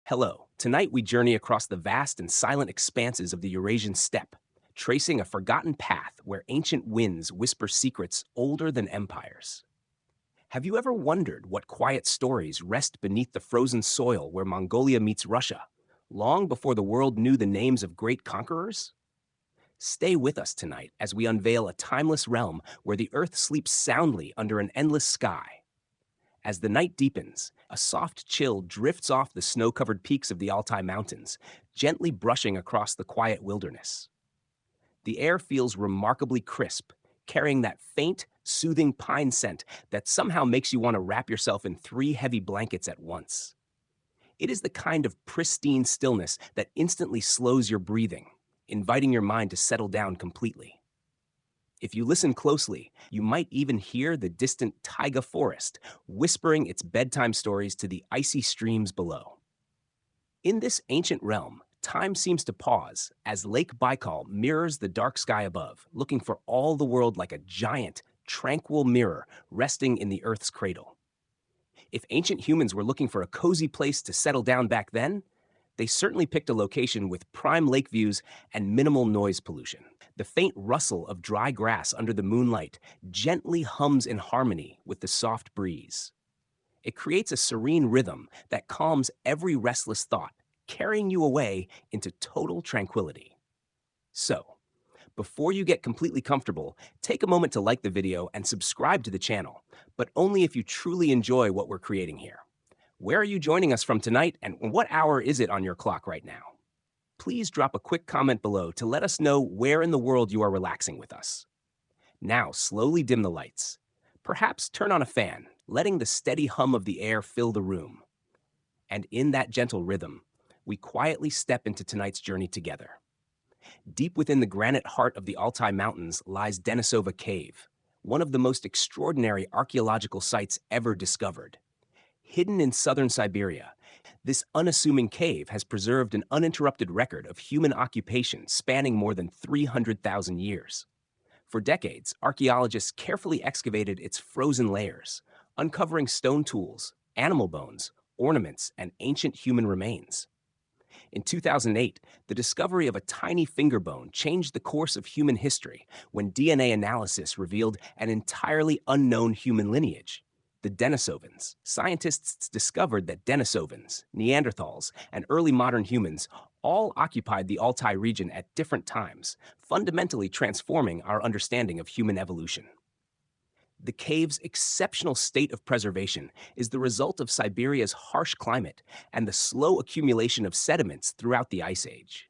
Hello. Tonight we journey across the vast and silent expanses of the Eurasian steppe, tracing a forgotten path where ancient winds whisper secrets older than empires. Have you ever wondered what quiet stories rest beneath the frozen soil where Mongolia meets Russia, long before the world knew the names of great conquerors? Stay with us tonight as we unveil a timeless realm where the earth sleeps soundly under an endless sky. As the night deepens, a soft chill drifts off the snow-covered peaks of the Altai mountains, gently brushing across the quiet wilderness. The air feels remarkably crisp, carrying that faint, soothing pine scent that somehow makes you want to wrap yourself in three heavy blankets at once. It is the kind of pristine stillness that instantly slows your breathing, inviting your mind to settle down completely. If you listen closely, you might even hear the distant Taiga forest whispering its bedtime stories to the icy streams below. In this ancient realm, time seems to pause as Lake Baikal mirrors the dark sky above, looking for all the world like a giant, tranquil mirror resting in the Earth's cradle. If ancient humans were looking for a cozy place to settle down back then, they certainly picked a location with prime lake views and minimal noise pollution. The faint rustle of dry grass under the moonlight gently hums in harmony with the soft breeze. It creates a serene rhythm that calms every restless thought, carrying you away into total tranquility. So, before you get completely comfortable, take a moment to like the video and subscribe to the channel, but only if you truly enjoy what we're creating here. Where are you joining us from tonight, and what hour is it on your clock right now? Please drop a quick comment below to let us know where in the world you are relaxing with us. Now, slowly dim the lights. Perhaps turn on a fan, letting the steady hum of the air fill the room. And in that gentle rhythm, we quietly step into tonight's journey together. Deep within the granite heart of the Altai Mountains lies Denisova Cave, one of the most extraordinary archaeological sites ever discovered. Hidden in southern Siberia, this unassuming cave has preserved an uninterrupted record of human occupation spanning more than 300,000 years. For decades, archaeologists carefully excavated its frozen layers, uncovering stone tools, animal bones, ornaments, and ancient human remains. In 2008, the discovery of a tiny finger bone changed the course of human history when DNA analysis revealed an entirely unknown human lineage. The Denisovans. Scientists discovered that Denisovans, Neanderthals, and early modern humans all occupied the Altai region at different times, fundamentally transforming our understanding of human evolution. The cave's exceptional state of preservation is the result of Siberia's harsh climate and the slow accumulation of sediments throughout the Ice Age.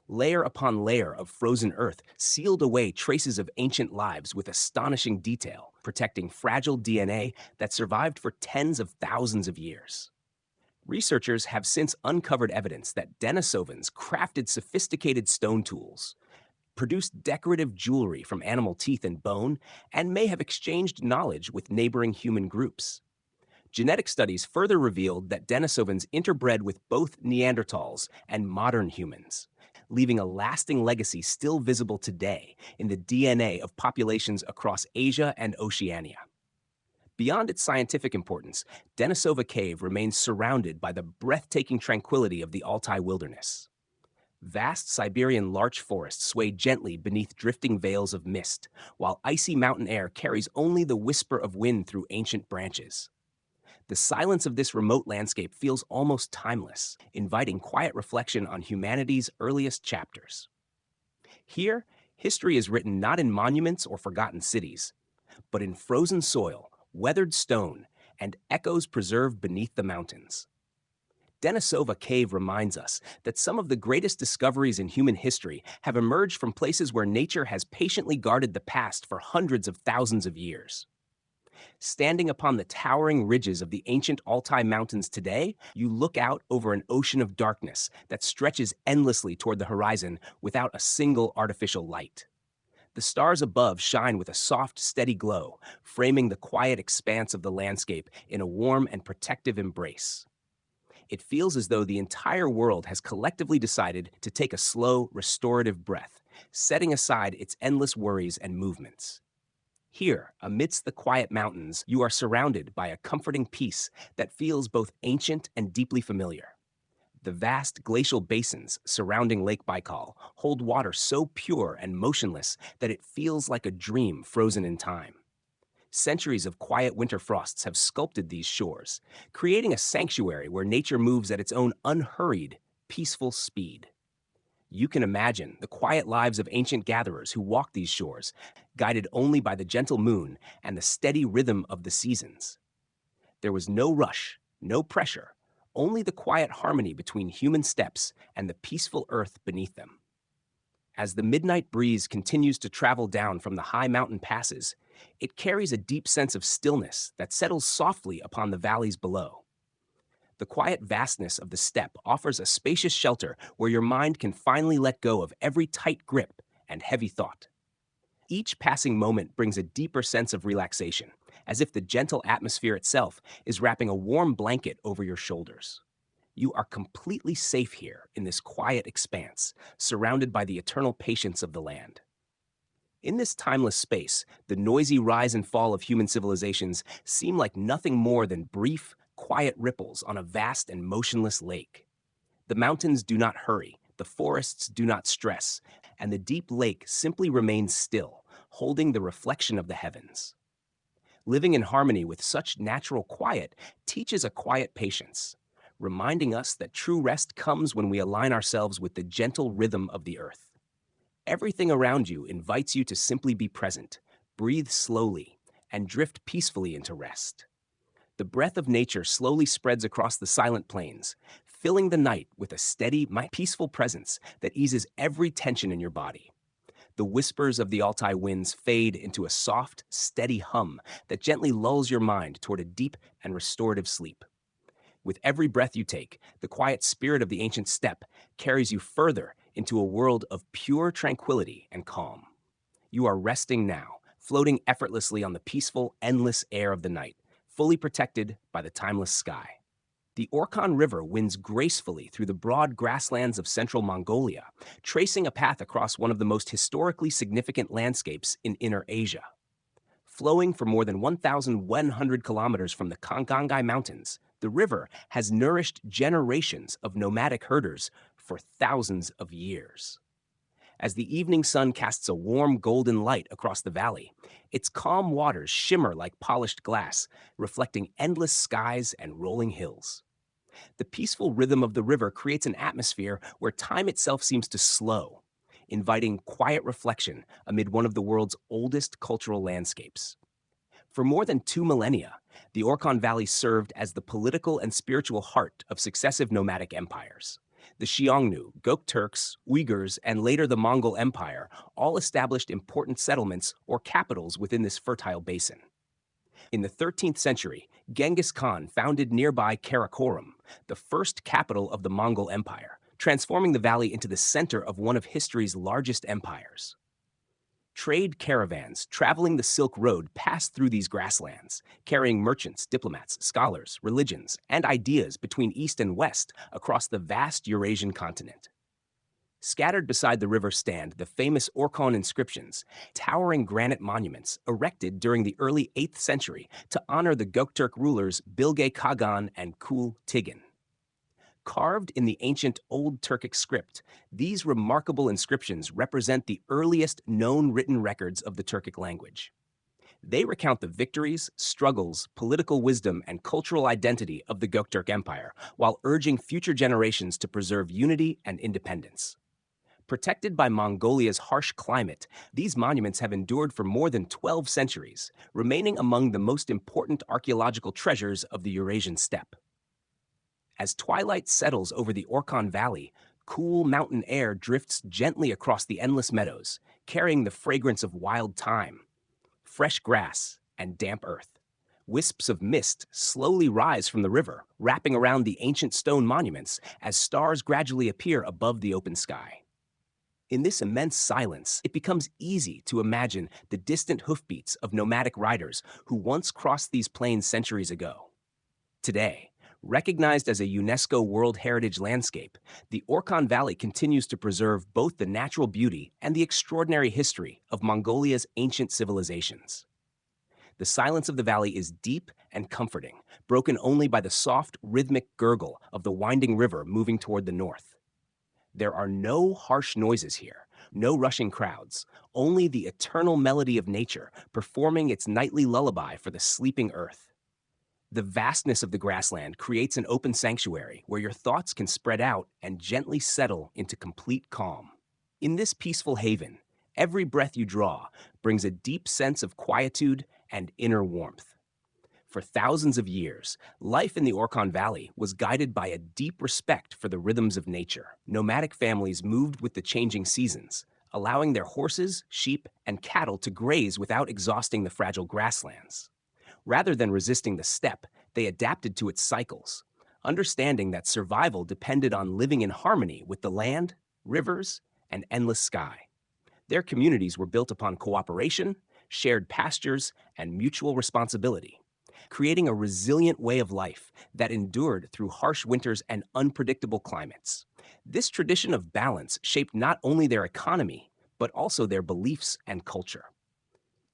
Layer upon layer of frozen earth sealed away traces of ancient lives with astonishing detail, protecting fragile DNA that survived for tens of thousands of years. Researchers have since uncovered evidence that Denisovans crafted sophisticated stone tools, produced decorative jewelry from animal teeth and bone, and may have exchanged knowledge with neighboring human groups. Genetic studies further revealed that Denisovans interbred with both Neanderthals and modern humans, leaving a lasting legacy still visible today in the DNA of populations across Asia and Oceania. Beyond its scientific importance, Denisova Cave remains surrounded by the breathtaking tranquility of the Altai wilderness. Vast Siberian larch forests sway gently beneath drifting veils of mist, while icy mountain air carries only the whisper of wind through ancient branches. The silence of this remote landscape feels almost timeless, inviting quiet reflection on humanity's earliest chapters. Here, history is written not in monuments or forgotten cities, but in frozen soil, weathered stone, and echoes preserved beneath the mountains. Denisova Cave reminds us that some of the greatest discoveries in human history have emerged from places where nature has patiently guarded the past for hundreds of thousands of years. Standing upon the towering ridges of the ancient Altai Mountains today, you look out over an ocean of darkness that stretches endlessly toward the horizon without a single artificial light. The stars above shine with a soft, steady glow, framing the quiet expanse of the landscape in a warm and protective embrace. It feels as though the entire world has collectively decided to take a slow, restorative breath, setting aside its endless worries and movements. Here, amidst the quiet mountains, you are surrounded by a comforting peace that feels both ancient and deeply familiar. The vast glacial basins surrounding Lake Baikal hold water so pure and motionless that it feels like a dream frozen in time. Centuries of quiet winter frosts have sculpted these shores, creating a sanctuary where nature moves at its own unhurried, peaceful speed. You can imagine the quiet lives of ancient gatherers who walked these shores, guided only by the gentle moon and the steady rhythm of the seasons. There was no rush, no pressure, only the quiet harmony between human steps and the peaceful earth beneath them. As the midnight breeze continues to travel down from the high mountain passes, it carries a deep sense of stillness that settles softly upon the valleys below. The quiet vastness of the steppe offers a spacious shelter where your mind can finally let go of every tight grip and heavy thought. Each passing moment brings a deeper sense of relaxation, as if the gentle atmosphere itself is wrapping a warm blanket over your shoulders. You are completely safe here in this quiet expanse, surrounded by the eternal patience of the land. In this timeless space, the noisy rise and fall of human civilizations seem like nothing more than brief, quiet ripples on a vast and motionless lake. The mountains do not hurry, the forests do not stress, and the deep lake simply remains still, holding the reflection of the heavens. Living in harmony with such natural quiet teaches a quiet patience, reminding us that true rest comes when we align ourselves with the gentle rhythm of the earth. Everything around you invites you to simply be present, breathe slowly, and drift peacefully into rest. The breath of nature slowly spreads across the silent plains, filling the night with a steady, peaceful presence that eases every tension in your body. The whispers of the Altai winds fade into a soft, steady hum that gently lulls your mind toward a deep and restorative sleep. With every breath you take, the quiet spirit of the ancient steppe carries you further into a world of pure tranquility and calm. You are resting now, floating effortlessly on the peaceful, endless air of the night, fully protected by the timeless sky. The Orkhon River winds gracefully through the broad grasslands of central Mongolia, tracing a path across one of the most historically significant landscapes in Inner Asia. Flowing for more than 1,100 kilometers from the Kongangai Mountains, the river has nourished generations of nomadic herders for thousands of years. As the evening sun casts a warm golden light across the valley, its calm waters shimmer like polished glass, reflecting endless skies and rolling hills. The peaceful rhythm of the river creates an atmosphere where time itself seems to slow, inviting quiet reflection amid one of the world's oldest cultural landscapes. For more than 2 millennia, the Orkhon Valley served as the political and spiritual heart of successive nomadic empires. The Xiongnu, Gokturks, Uyghurs, and later the Mongol Empire all established important settlements or capitals within this fertile basin. In the 13th century, Genghis Khan founded nearby Karakorum, the first capital of the Mongol Empire, transforming the valley into the center of one of history's largest empires. Trade caravans traveling the Silk Road passed through these grasslands, carrying merchants, diplomats, scholars, religions, and ideas between East and West across the vast Eurasian continent. Scattered beside the river stand the famous Orkhon inscriptions, towering granite monuments erected during the early 8th century to honor the Gokturk rulers Bilge Kaghan and Kul Tigan. Carved in the ancient Old Turkic script, these remarkable inscriptions represent the earliest known written records of the Turkic language. They recount the victories, struggles, political wisdom, and cultural identity of the Gokturk Empire, while urging future generations to preserve unity and independence. Protected by Mongolia's harsh climate, these monuments have endured for more than 12 centuries, remaining among the most important archaeological treasures of the Eurasian steppe. As twilight settles over the Orkhon Valley, cool mountain air drifts gently across the endless meadows, carrying the fragrance of wild thyme, fresh grass, and damp earth. Wisps of mist slowly rise from the river, wrapping around the ancient stone monuments as stars gradually appear above the open sky. In this immense silence, it becomes easy to imagine the distant hoofbeats of nomadic riders who once crossed these plains centuries ago. Today, recognized as a UNESCO World Heritage Landscape, the Orkhon Valley continues to preserve both the natural beauty and the extraordinary history of Mongolia's ancient civilizations. The silence of the valley is deep and comforting, broken only by the soft, rhythmic gurgle of the winding river moving toward the north. There are no harsh noises here, no rushing crowds, only the eternal melody of nature performing its nightly lullaby for the sleeping earth. The vastness of the grassland creates an open sanctuary where your thoughts can spread out and gently settle into complete calm. In this peaceful haven, every breath you draw brings a deep sense of quietude and inner warmth. For thousands of years, life in the Orkhon Valley was guided by a deep respect for the rhythms of nature. Nomadic families moved with the changing seasons, allowing their horses, sheep, and cattle to graze without exhausting the fragile grasslands. Rather than resisting the steppe, they adapted to its cycles, understanding that survival depended on living in harmony with the land, rivers, and endless sky. Their communities were built upon cooperation, shared pastures, and mutual responsibility, creating a resilient way of life that endured through harsh winters and unpredictable climates. This tradition of balance shaped not only their economy, but also their beliefs and culture.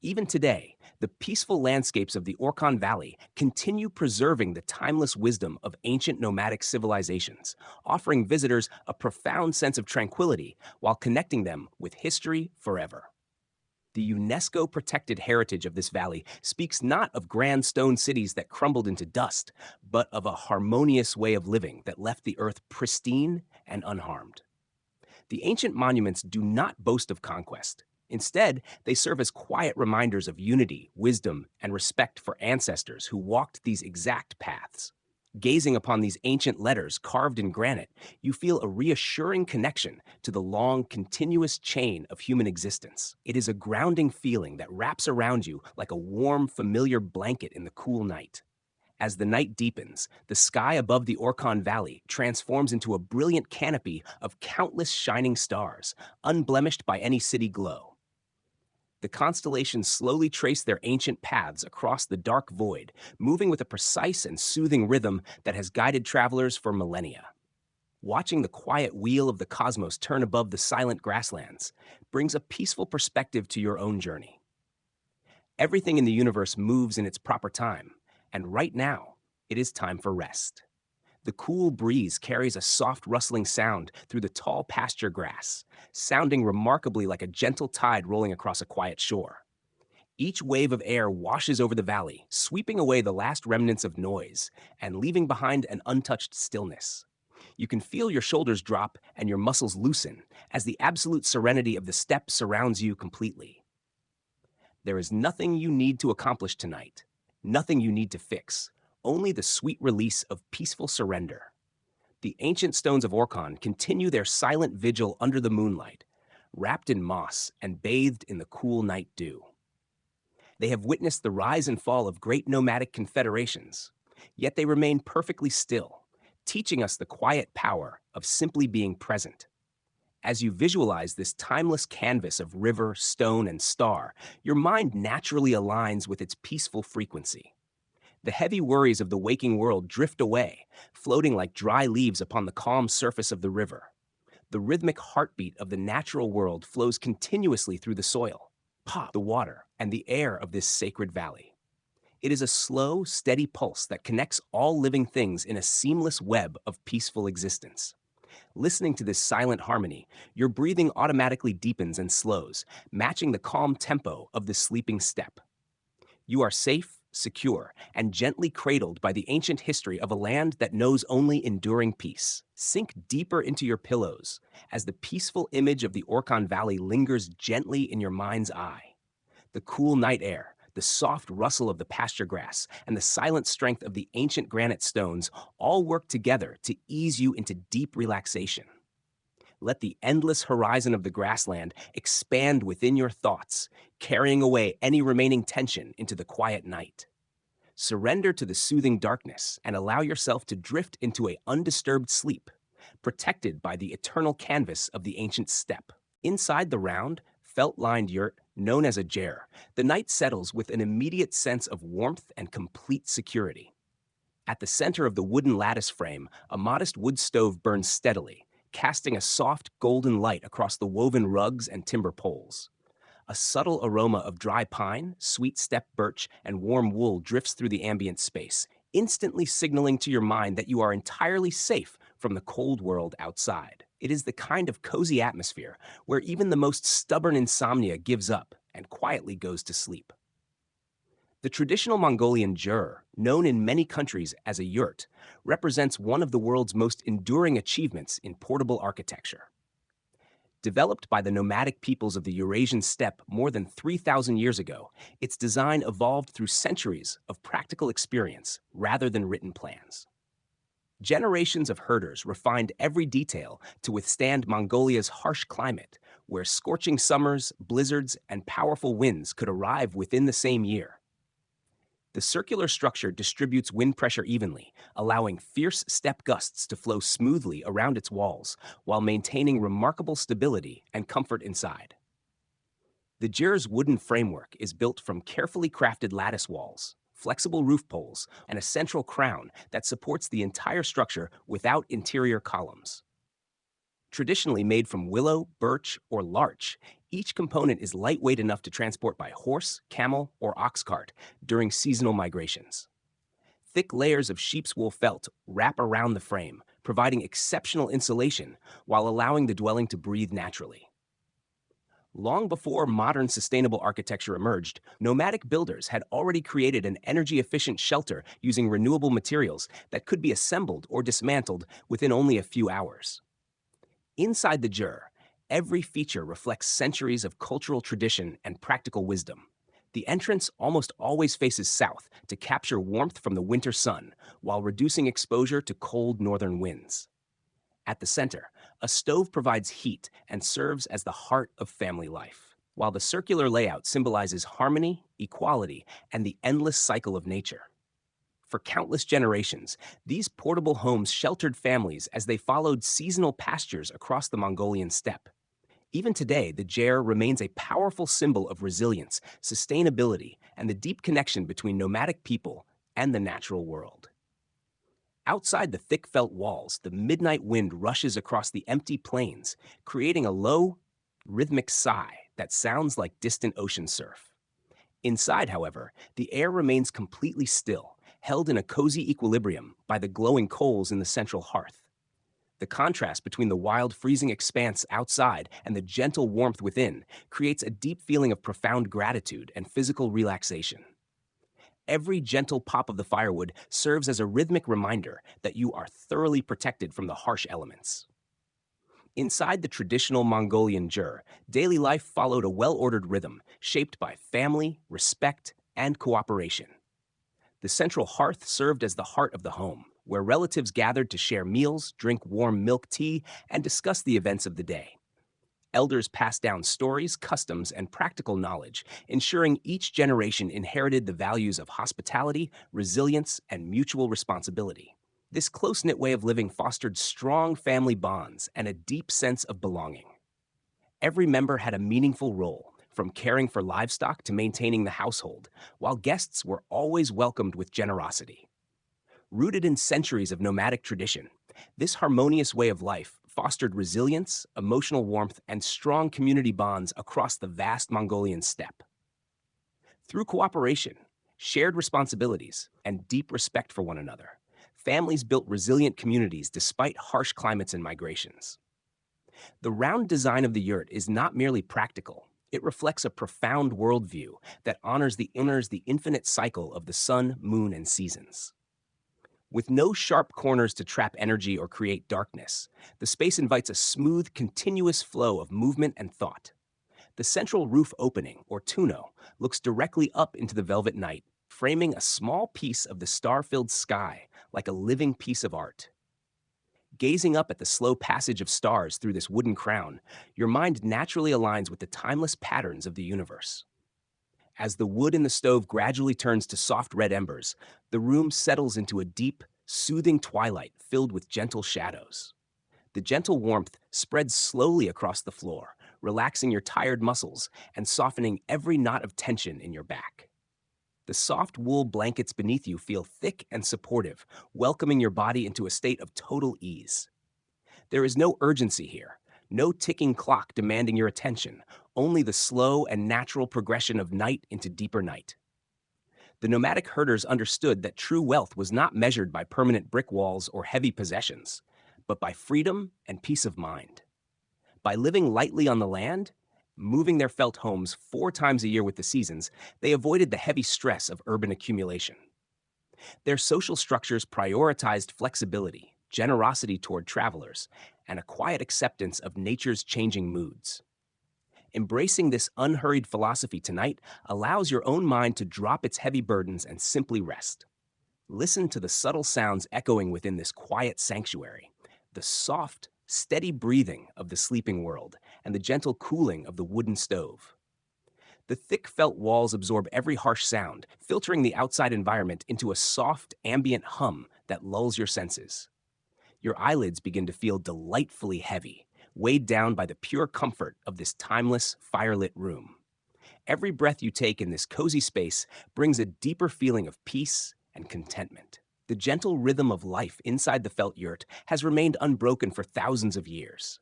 Even today, the peaceful landscapes of the Orkhon Valley continue preserving the timeless wisdom of ancient nomadic civilizations, offering visitors a profound sense of tranquility while connecting them with history forever. The UNESCO-protected heritage of this valley speaks not of grand stone cities that crumbled into dust, but of a harmonious way of living that left the earth pristine and unharmed. The ancient monuments do not boast of conquest. Instead, they serve as quiet reminders of unity, wisdom, and respect for ancestors who walked these exact paths. Gazing upon these ancient letters carved in granite, you feel a reassuring connection to the long, continuous chain of human existence. It is a grounding feeling that wraps around you like a warm, familiar blanket in the cool night. As the night deepens, the sky above the Orkhon Valley transforms into a brilliant canopy of countless shining stars, unblemished by any city glow. The constellations slowly trace their ancient paths across the dark void, moving with a precise and soothing rhythm that has guided travelers for millennia. Watching the quiet wheel of the cosmos turn above the silent grasslands brings a peaceful perspective to your own journey. Everything in the universe moves in its proper time, and right now, it is time for rest. The cool breeze carries a soft rustling sound through the tall pasture grass, sounding remarkably like a gentle tide rolling across a quiet shore. Each wave of air washes over the valley, sweeping away the last remnants of noise and leaving behind an untouched stillness. You can feel your shoulders drop and your muscles loosen as the absolute serenity of the steppe surrounds you completely. There is nothing you need to accomplish tonight, nothing you need to fix. Only the sweet release of peaceful surrender. The ancient stones of Orkhon continue their silent vigil under the moonlight, wrapped in moss and bathed in the cool night dew. They have witnessed the rise and fall of great nomadic confederations, yet they remain perfectly still, teaching us the quiet power of simply being present. As you visualize this timeless canvas of river, stone, and star, your mind naturally aligns with its peaceful frequency. The heavy worries of the waking world drift away, floating like dry leaves upon the calm surface of the river. The rhythmic heartbeat of the natural world flows continuously through the soil, the water, and the air of this sacred valley. It is a slow, steady pulse that connects all living things in a seamless web of peaceful existence. Listening to this silent harmony, your breathing automatically deepens and slows, matching the calm tempo of the sleeping steppe. You are safe, secure, and gently cradled by the ancient history of a land that knows only enduring peace. Sink deeper into your pillows as the peaceful image of the Orkhon Valley lingers gently in your mind's eye. The cool night air, the soft rustle of the pasture grass, and the silent strength of the ancient granite stones all work together to ease you into deep relaxation. Let the endless horizon of the grassland expand within your thoughts, carrying away any remaining tension into the quiet night. Surrender to the soothing darkness and allow yourself to drift into an undisturbed sleep, protected by the eternal canvas of the ancient steppe. Inside the round, felt-lined yurt, known as a ger, the night settles with an immediate sense of warmth and complete security. At the center of the wooden lattice frame, a modest wood stove burns steadily, casting a soft golden light across the woven rugs and timber poles. A subtle aroma of dry pine, sweet steppe birch, and warm wool drifts through the ambient space, instantly signaling to your mind that you are entirely safe from the cold world outside. It is the kind of cozy atmosphere where even the most stubborn insomnia gives up and quietly goes to sleep. The traditional Mongolian jur, known in many countries as a yurt, represents one of the world's most enduring achievements in portable architecture. Developed by the nomadic peoples of the Eurasian steppe more than 3,000 years ago, its design evolved through centuries of practical experience rather than written plans. Generations of herders refined every detail to withstand Mongolia's harsh climate, where scorching summers, blizzards, and powerful winds could arrive within the same year. The circular structure distributes wind pressure evenly, allowing fierce steppe gusts to flow smoothly around its walls while maintaining remarkable stability and comfort inside. The jur's wooden framework is built from carefully crafted lattice walls, flexible roof poles, and a central crown that supports the entire structure without interior columns. Traditionally made from willow, birch, or larch, each component is lightweight enough to transport by horse, camel, or ox cart during seasonal migrations. Thick layers of sheep's wool felt wrap around the frame, providing exceptional insulation while allowing the dwelling to breathe naturally. Long before modern sustainable architecture emerged, nomadic builders had already created an energy-efficient shelter using renewable materials that could be assembled or dismantled within only a few hours. Inside the jur, every feature reflects centuries of cultural tradition and practical wisdom. The entrance almost always faces south to capture warmth from the winter sun while reducing exposure to cold northern winds. At the center, a stove provides heat and serves as the heart of family life, while the circular layout symbolizes harmony, equality, and the endless cycle of nature. For countless generations, these portable homes sheltered families as they followed seasonal pastures across the Mongolian steppe. Even today, the ger remains a powerful symbol of resilience, sustainability, and the deep connection between nomadic people and the natural world. Outside the thick felt walls, the midnight wind rushes across the empty plains, creating a low, rhythmic sigh that sounds like distant ocean surf. Inside, however, the air remains completely still, held in a cozy equilibrium by the glowing coals in the central hearth. The contrast between the wild, freezing expanse outside and the gentle warmth within creates a deep feeling of profound gratitude and physical relaxation. Every gentle pop of the firewood serves as a rhythmic reminder that you are thoroughly protected from the harsh elements. Inside the traditional Mongolian jur, daily life followed a well-ordered rhythm shaped by family, respect, and cooperation. The central hearth served as the heart of the home, where relatives gathered to share meals, drink warm milk tea, and discuss the events of the day. Elders passed down stories, customs, and practical knowledge, ensuring each generation inherited the values of hospitality, resilience, and mutual responsibility. This close-knit way of living fostered strong family bonds and a deep sense of belonging. Every member had a meaningful role, from caring for livestock to maintaining the household, while guests were always welcomed with generosity. Rooted in centuries of nomadic tradition, this harmonious way of life fostered resilience, emotional warmth, and strong community bonds across the vast Mongolian steppe. Through cooperation, shared responsibilities, and deep respect for one another, families built resilient communities despite harsh climates and migrations. The round design of the yurt is not merely practical. It reflects a profound worldview that honors the infinite cycle of the sun, moon, and seasons. With no sharp corners to trap energy or create darkness, the space invites a smooth, continuous flow of movement and thought. The central roof opening, or tuno, looks directly up into the velvet night, framing a small piece of the star-filled sky like a living piece of art. Gazing up at the slow passage of stars through this wooden crown, your mind naturally aligns with the timeless patterns of the universe. As the wood in the stove gradually turns to soft red embers, the room settles into a deep, soothing twilight filled with gentle shadows. The gentle warmth spreads slowly across the floor, relaxing your tired muscles and softening every knot of tension in your back. The soft wool blankets beneath you feel thick and supportive, welcoming your body into a state of total ease. There is no urgency here, No ticking clock demanding your attention, only the slow and natural progression of night into deeper night. The nomadic herders understood that true wealth was not measured by permanent brick walls or heavy possessions, but by freedom and peace of mind. By living lightly on the land, moving their felt homes 4 times a year with the seasons, they avoided the heavy stress of urban accumulation. Their social structures prioritized flexibility, generosity toward travelers, and a quiet acceptance of nature's changing moods. Embracing this unhurried philosophy tonight allows your own mind to drop its heavy burdens and simply rest. Listen to the subtle sounds echoing within this quiet sanctuary, the soft, steady breathing of the sleeping world, and the gentle cooling of the wooden stove. The thick felt walls absorb every harsh sound, filtering the outside environment into a soft, ambient hum that lulls your senses. Your eyelids begin to feel delightfully heavy, weighed down by the pure comfort of this timeless, firelit room. Every breath you take in this cozy space brings a deeper feeling of peace and contentment. The gentle rhythm of life inside the felt yurt has remained unbroken for thousands of years,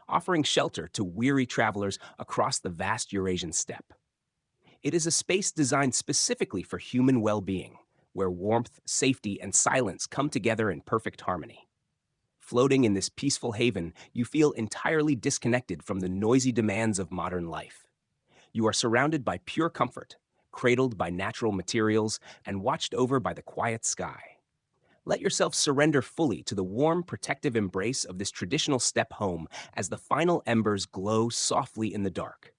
offering shelter to weary travelers across the vast Eurasian steppe. It is a space designed specifically for human well-being, where warmth, safety, and silence come together in perfect harmony. Floating in this peaceful haven, you feel entirely disconnected from the noisy demands of modern life. You are surrounded by pure comfort, cradled by natural materials, and watched over by the quiet sky. Let yourself surrender fully to the warm, protective embrace of this traditional steppe home as the final embers glow softly in the dark.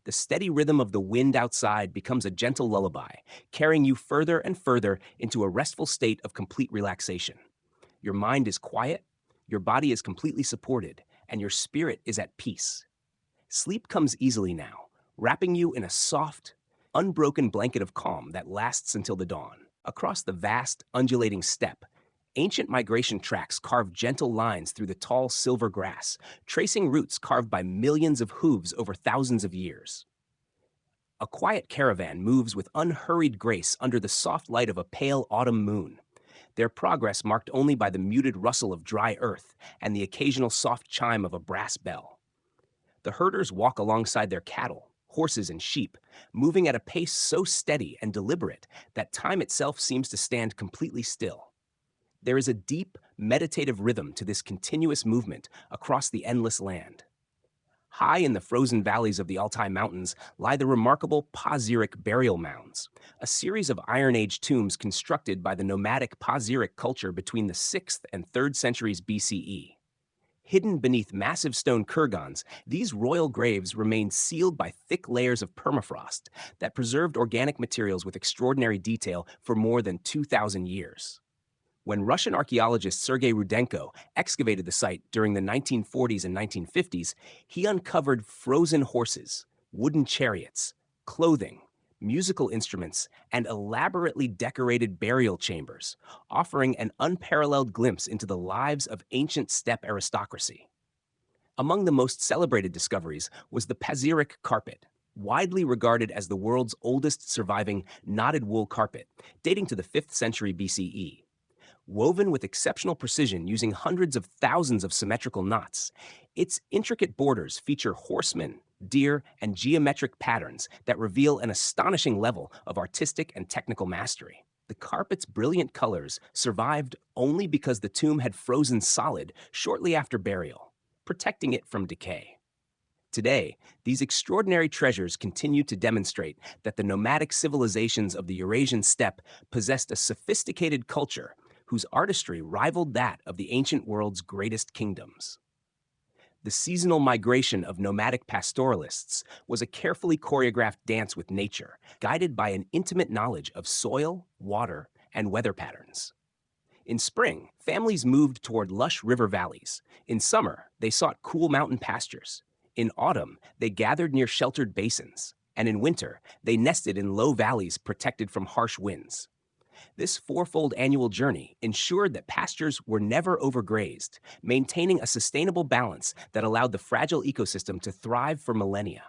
The steady rhythm of the wind outside becomes a gentle lullaby, carrying you further and further into a restful state of complete relaxation. Your mind is quiet, your body is completely supported, and your spirit is at peace. Sleep comes easily now, wrapping you in a soft, unbroken blanket of calm that lasts until the dawn. Across the vast, undulating steppe, ancient migration tracks carve gentle lines through the tall silver grass, tracing routes carved by millions of hooves over thousands of years. A quiet caravan moves with unhurried grace under the soft light of a pale autumn moon, their progress marked only by the muted rustle of dry earth and the occasional soft chime of a brass bell. The herders walk alongside their cattle, horses, and sheep, moving at a pace so steady and deliberate that time itself seems to stand completely still. There is a deep, meditative rhythm to this continuous movement across the endless land. High in the frozen valleys of the Altai Mountains lie the remarkable Pasiric burial mounds, a series of Iron Age tombs constructed by the nomadic Pasiric culture between the 6th and 3rd centuries BCE. Hidden beneath massive stone kurgans, these royal graves remained sealed by thick layers of permafrost that preserved organic materials with extraordinary detail for more than 2,000 years. When Russian archaeologist Sergei Rudenko excavated the site during the 1940s and 1950s, he uncovered frozen horses, wooden chariots, clothing, musical instruments, and elaborately decorated burial chambers, offering an unparalleled glimpse into the lives of ancient steppe aristocracy. Among the most celebrated discoveries was the Pasiric carpet, widely regarded as the world's oldest surviving knotted wool carpet, dating to the 5th century BCE. Woven with exceptional precision using hundreds of thousands of symmetrical knots, its intricate borders feature horsemen, deer, and geometric patterns that reveal an astonishing level of artistic and technical mastery. The carpet's brilliant colors survived only because the tomb had frozen solid shortly after burial, protecting it from decay. Today, these extraordinary treasures continue to demonstrate that the nomadic civilizations of the Eurasian steppe possessed a sophisticated culture whose artistry rivaled that of the ancient world's greatest kingdoms. The seasonal migration of nomadic pastoralists was a carefully choreographed dance with nature, guided by an intimate knowledge of soil, water, and weather patterns. In spring, families moved toward lush river valleys. In summer, they sought cool mountain pastures. In autumn, they gathered near sheltered basins. And in winter, they nested in low valleys protected from harsh winds. This fourfold annual journey ensured that pastures were never overgrazed, maintaining a sustainable balance that allowed the fragile ecosystem to thrive for millennia.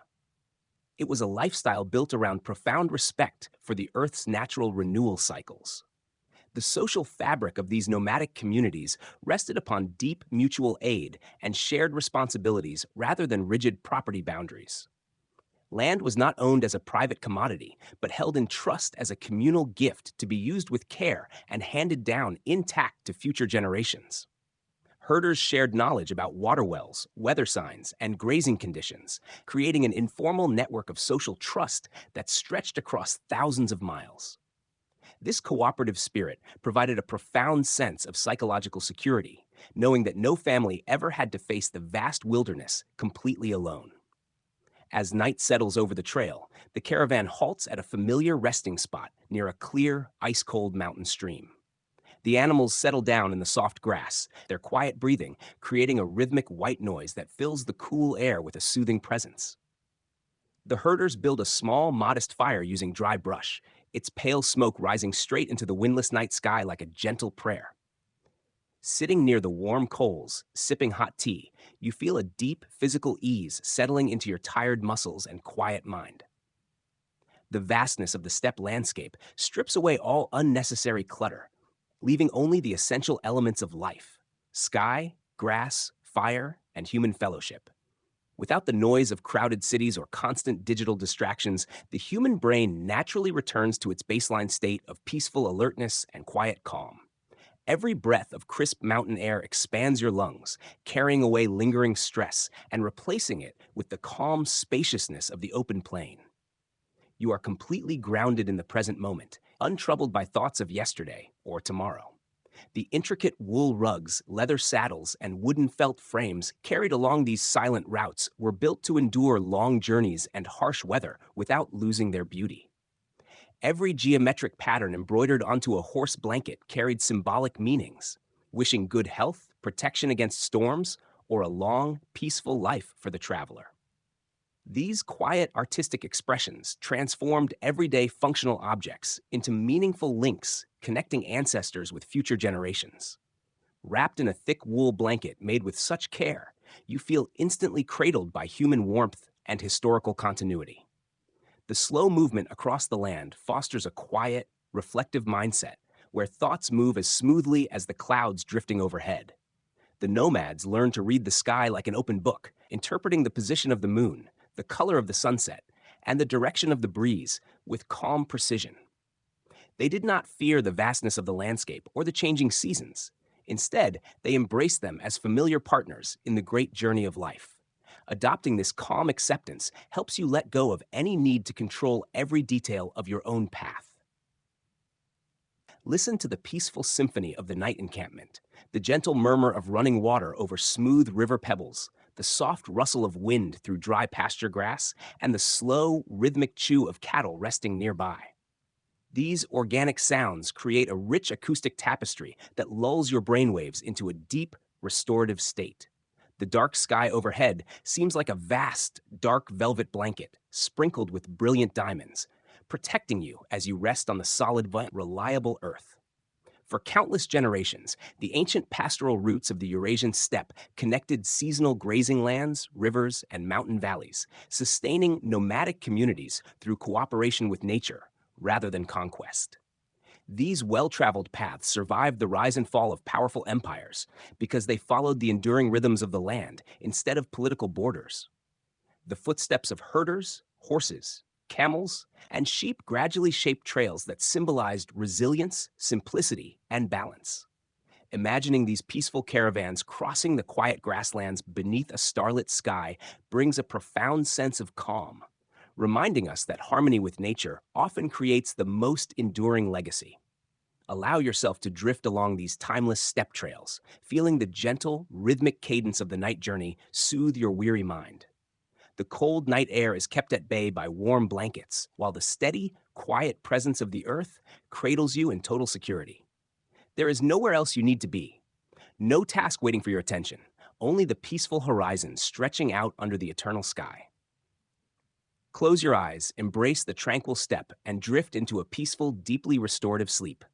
It was a lifestyle built around profound respect for the Earth's natural renewal cycles. The social fabric of these nomadic communities rested upon deep mutual aid and shared responsibilities rather than rigid property boundaries. Land was not owned as a private commodity, but held in trust as a communal gift to be used with care and handed down intact to future generations. Herders shared knowledge about water wells, weather signs, and grazing conditions, creating an informal network of social trust that stretched across thousands of miles. This cooperative spirit provided a profound sense of psychological security, knowing that no family ever had to face the vast wilderness completely alone. As night settles over the trail, the caravan halts at a familiar resting spot near a clear, ice-cold mountain stream. The animals settle down in the soft grass, their quiet breathing creating a rhythmic white noise that fills the cool air with a soothing presence. The herders build a small, modest fire using dry brush, its pale smoke rising straight into the windless night sky like a gentle prayer. Sitting near the warm coals, sipping hot tea, you feel a deep physical ease settling into your tired muscles and quiet mind. The vastness of the steppe landscape strips away all unnecessary clutter, leaving only the essential elements of life: sky, grass, fire, and human fellowship. Without the noise of crowded cities or constant digital distractions, the human brain naturally returns to its baseline state of peaceful alertness and quiet calm. Every breath of crisp mountain air expands your lungs, carrying away lingering stress and replacing it with the calm spaciousness of the open plain. You are completely grounded in the present moment, untroubled by thoughts of yesterday or tomorrow. The intricate wool rugs, leather saddles, and wooden felt frames carried along these silent routes were built to endure long journeys and harsh weather without losing their beauty. Every geometric pattern embroidered onto a horse blanket carried symbolic meanings, wishing good health, protection against storms, or a long, peaceful life for the traveler. These quiet artistic expressions transformed everyday functional objects into meaningful links connecting ancestors with future generations. Wrapped in a thick wool blanket made with such care, you feel instantly cradled by human warmth and historical continuity. The slow movement across the land fosters a quiet, reflective mindset where thoughts move as smoothly as the clouds drifting overhead. The nomads learn to read the sky like an open book, interpreting the position of the moon, the color of the sunset, and the direction of the breeze with calm precision. They did not fear the vastness of the landscape or the changing seasons. Instead, they embraced them as familiar partners in the great journey of life. Adopting this calm acceptance helps you let go of any need to control every detail of your own path. Listen to the peaceful symphony of the night encampment, the gentle murmur of running water over smooth river pebbles, the soft rustle of wind through dry pasture grass, and the slow, rhythmic chew of cattle resting nearby. These organic sounds create a rich acoustic tapestry that lulls your brainwaves into a deep, restorative state. The dark sky overhead seems like a vast, dark velvet blanket sprinkled with brilliant diamonds, protecting you as you rest on the solid, reliable earth. For countless generations, the ancient pastoral routes of the Eurasian steppe connected seasonal grazing lands, rivers, and mountain valleys, sustaining nomadic communities through cooperation with nature rather than conquest. These well-traveled paths survived the rise and fall of powerful empires because they followed the enduring rhythms of the land instead of political borders. The footsteps of herders, horses, camels, and sheep gradually shaped trails that symbolized resilience, simplicity, and balance. Imagining these peaceful caravans crossing the quiet grasslands beneath a starlit sky brings a profound sense of calm, reminding us that harmony with nature often creates the most enduring legacy. Allow yourself to drift along these timeless steppe trails, feeling the gentle, rhythmic cadence of the night journey soothe your weary mind. The cold night air is kept at bay by warm blankets, while the steady, quiet presence of the earth cradles you in total security. There is nowhere else you need to be. No task waiting for your attention, only the peaceful horizon stretching out under the eternal sky. Close your eyes, embrace the tranquil steppe, and drift into a peaceful, deeply restorative sleep.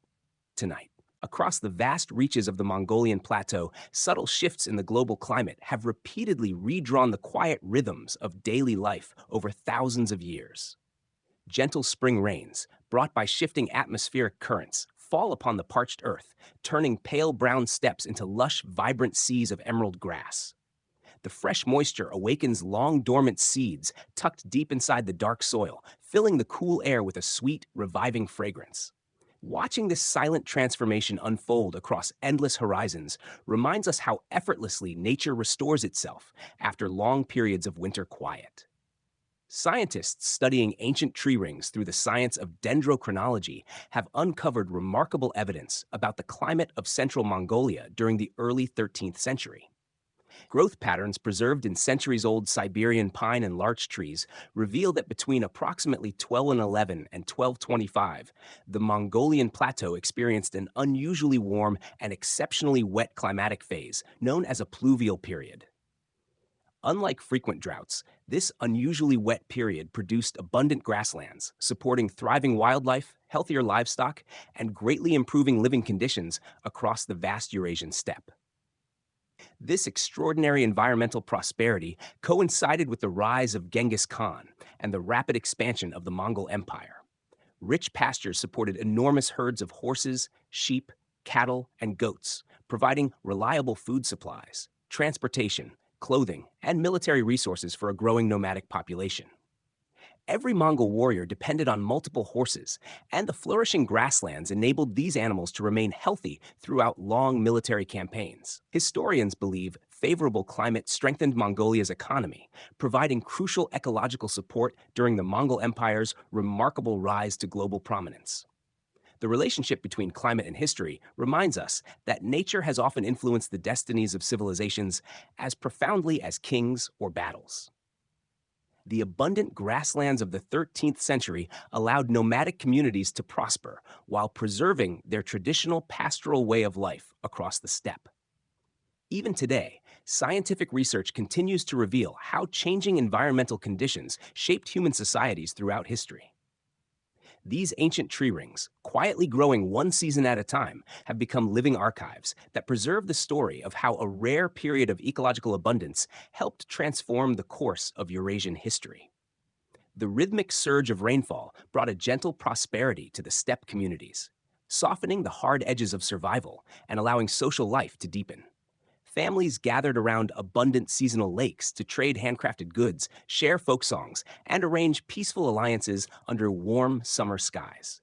Tonight, across the vast reaches of the Mongolian plateau, subtle shifts in the global climate have repeatedly redrawn the quiet rhythms of daily life over thousands of years. Gentle spring rains, brought by shifting atmospheric currents, fall upon the parched earth, turning pale brown steppes into lush, vibrant seas of emerald grass. The fresh moisture awakens long dormant seeds tucked deep inside the dark soil, filling the cool air with a sweet, reviving fragrance. Watching this silent transformation unfold across endless horizons reminds us how effortlessly nature restores itself after long periods of winter quiet. Scientists studying ancient tree rings through the science of dendrochronology have uncovered remarkable evidence about the climate of central Mongolia during the early 13th century. Growth patterns preserved in centuries-old Siberian pine and larch trees reveal that between approximately 1211 and 1225, the Mongolian plateau experienced an unusually warm and exceptionally wet climatic phase known as a pluvial period. Unlike frequent droughts, this unusually wet period produced abundant grasslands, supporting thriving wildlife, healthier livestock, and greatly improving living conditions across the vast Eurasian steppe. This extraordinary environmental prosperity coincided with the rise of Genghis Khan and the rapid expansion of the Mongol Empire. Rich pastures supported enormous herds of horses, sheep, cattle, and goats, providing reliable food supplies, transportation, clothing, and military resources for a growing nomadic population. Every Mongol warrior depended on multiple horses, and the flourishing grasslands enabled these animals to remain healthy throughout long military campaigns. Historians believe favorable climate strengthened Mongolia's economy, providing crucial ecological support during the Mongol Empire's remarkable rise to global prominence. The relationship between climate and history reminds us that nature has often influenced the destinies of civilizations as profoundly as kings or battles. The abundant grasslands of the 13th century allowed nomadic communities to prosper while preserving their traditional pastoral way of life across the steppe. Even today, scientific research continues to reveal how changing environmental conditions shaped human societies throughout history. These ancient tree rings, quietly growing one season at a time, have become living archives that preserve the story of how a rare period of ecological abundance helped transform the course of Eurasian history. The rhythmic surge of rainfall brought a gentle prosperity to the steppe communities, softening the hard edges of survival and allowing social life to deepen. Families gathered around abundant seasonal lakes to trade handcrafted goods, share folk songs, and arrange peaceful alliances under warm summer skies.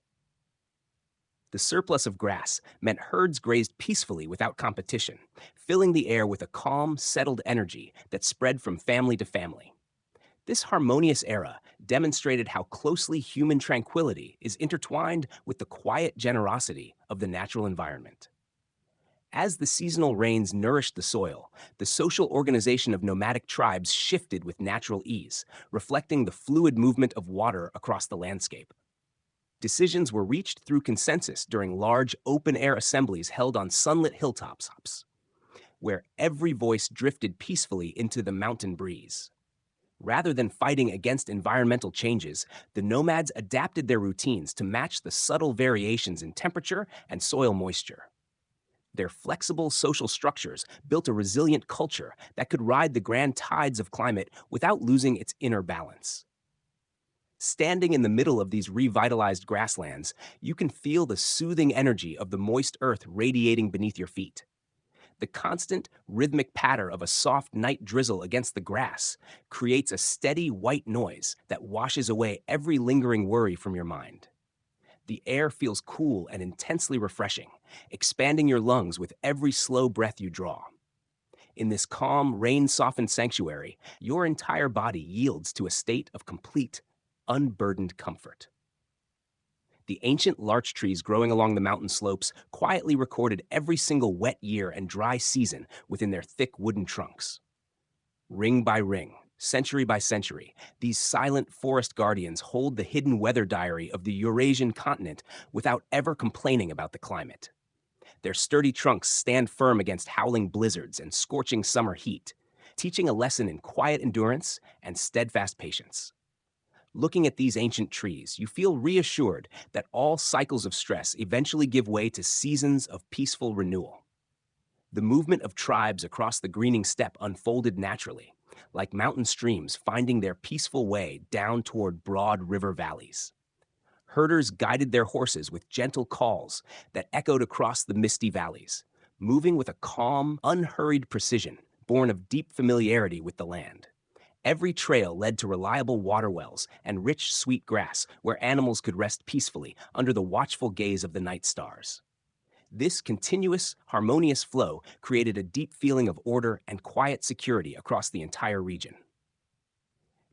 The surplus of grass meant herds grazed peacefully without competition, filling the air with a calm, settled energy that spread from family to family. This harmonious era demonstrated how closely human tranquility is intertwined with the quiet generosity of the natural environment. As the seasonal rains nourished the soil, the social organization of nomadic tribes shifted with natural ease, reflecting the fluid movement of water across the landscape. Decisions were reached through consensus during large, open-air assemblies held on sunlit hilltops, where every voice drifted peacefully into the mountain breeze. Rather than fighting against environmental changes, the nomads adapted their routines to match the subtle variations in temperature and soil moisture. Their flexible social structures built a resilient culture that could ride the grand tides of climate without losing its inner balance. Standing in the middle of these revitalized grasslands, you can feel the soothing energy of the moist earth radiating beneath your feet. The constant, rhythmic patter of a soft night drizzle against the grass creates a steady white noise that washes away every lingering worry from your mind. The air feels cool and intensely refreshing, expanding your lungs with every slow breath you draw. In this calm, rain-softened sanctuary, your entire body yields to a state of complete, unburdened comfort. The ancient larch trees growing along the mountain slopes quietly recorded every single wet year and dry season within their thick wooden trunks. Ring by ring, century by century, these silent forest guardians hold the hidden weather diary of the Eurasian continent without ever complaining about the climate. Their sturdy trunks stand firm against howling blizzards and scorching summer heat, teaching a lesson in quiet endurance and steadfast patience. Looking at these ancient trees, you feel reassured that all cycles of stress eventually give way to seasons of peaceful renewal. The movement of tribes across the greening steppe unfolded naturally, like mountain streams finding their peaceful way down toward broad river valleys. Herders guided their horses with gentle calls that echoed across the misty valleys, moving with a calm, unhurried precision born of deep familiarity with the land. Every trail led to reliable water wells and rich, sweet grass where animals could rest peacefully under the watchful gaze of the night stars. This continuous, harmonious flow created a deep feeling of order and quiet security across the entire region.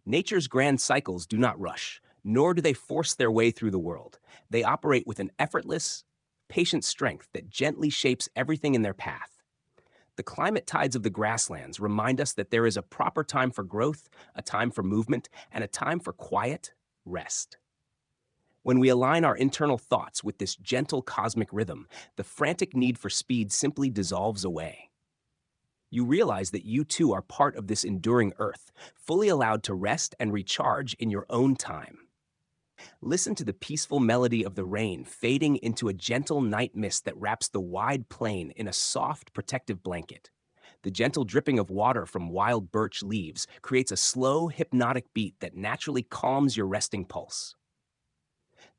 Nature's grand cycles do not rush, nor do they force their way through the world. They operate with an effortless, patient strength that gently shapes everything in their path. The climate tides of the grasslands remind us that there is a proper time for growth, a time for movement, and a time for quiet rest. When we align our internal thoughts with this gentle cosmic rhythm, the frantic need for speed simply dissolves away. You realize that you too are part of this enduring earth, fully allowed to rest and recharge in your own time. Listen to the peaceful melody of the rain fading into a gentle night mist that wraps the wide plain in a soft, protective blanket. The gentle dripping of water from wild birch leaves creates a slow, hypnotic beat that naturally calms your resting pulse.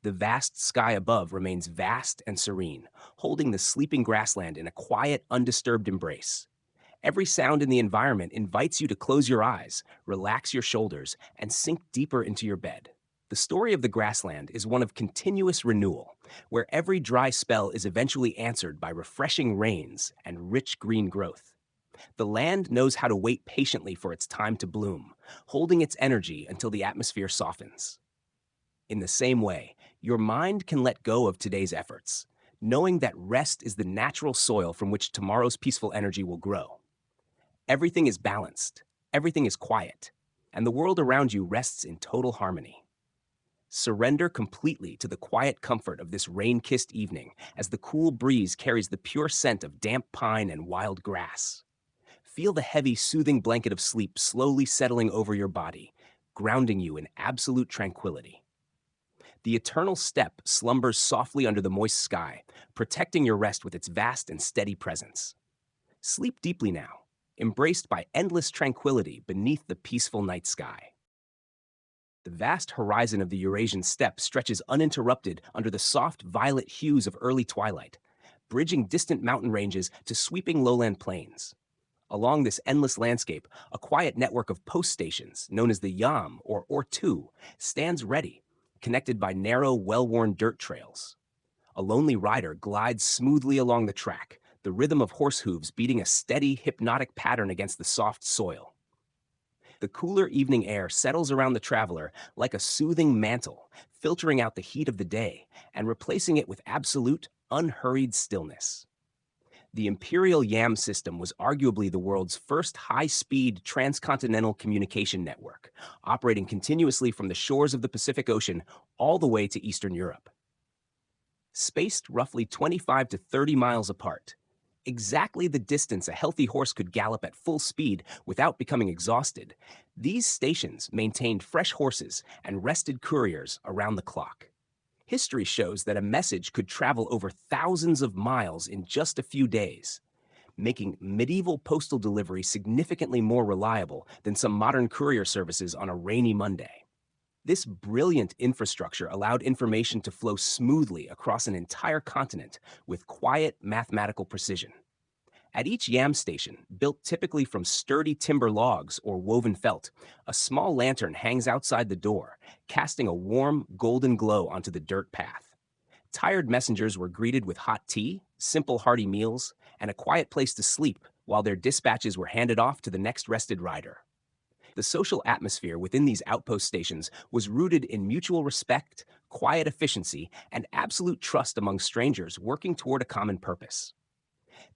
The vast sky above remains vast and serene, holding the sleeping grassland in a quiet, undisturbed embrace. Every sound in the environment invites you to close your eyes, relax your shoulders, and sink deeper into your bed. The story of the grassland is one of continuous renewal, where every dry spell is eventually answered by refreshing rains and rich green growth. The land knows how to wait patiently for its time to bloom, holding its energy until the atmosphere softens. In the same way, your mind can let go of today's efforts, knowing that rest is the natural soil from which tomorrow's peaceful energy will grow. Everything is balanced, everything is quiet, and the world around you rests in total harmony. Surrender completely to the quiet comfort of this rain-kissed evening as the cool breeze carries the pure scent of damp pine and wild grass. Feel the heavy, soothing blanket of sleep slowly settling over your body, grounding you in absolute tranquility. The eternal steppe slumbers softly under the moist sky, protecting your rest with its vast and steady presence. Sleep deeply now, embraced by endless tranquility beneath the peaceful night sky. The vast horizon of the Eurasian steppe stretches uninterrupted under the soft violet hues of early twilight, bridging distant mountain ranges to sweeping lowland plains. Along this endless landscape, a quiet network of post stations, known as the Yam or Ortu, stands ready, connected by narrow, well-worn dirt trails. A lonely rider glides smoothly along the track, the rhythm of horse hooves beating a steady, hypnotic pattern against the soft soil. The cooler evening air settles around the traveler like a soothing mantle, filtering out the heat of the day and replacing it with absolute, unhurried stillness. The Imperial Yam system was arguably the world's first high-speed transcontinental communication network, operating continuously from the shores of the Pacific Ocean all the way to Eastern Europe. Spaced roughly 25 to 30 miles apart, exactly the distance a healthy horse could gallop at full speed without becoming exhausted, these stations maintained fresh horses and rested couriers around the clock. History shows that a message could travel over thousands of miles in just a few days, making medieval postal delivery significantly more reliable than some modern courier services on a rainy Monday. This brilliant infrastructure allowed information to flow smoothly across an entire continent with quiet mathematical precision. At each yam station, built typically from sturdy timber logs or woven felt, a small lantern hangs outside the door, casting a warm, golden glow onto the dirt path. Tired messengers were greeted with hot tea, simple hearty meals, and a quiet place to sleep while their dispatches were handed off to the next rested rider. The social atmosphere within these outpost stations was rooted in mutual respect, quiet efficiency, and absolute trust among strangers working toward a common purpose.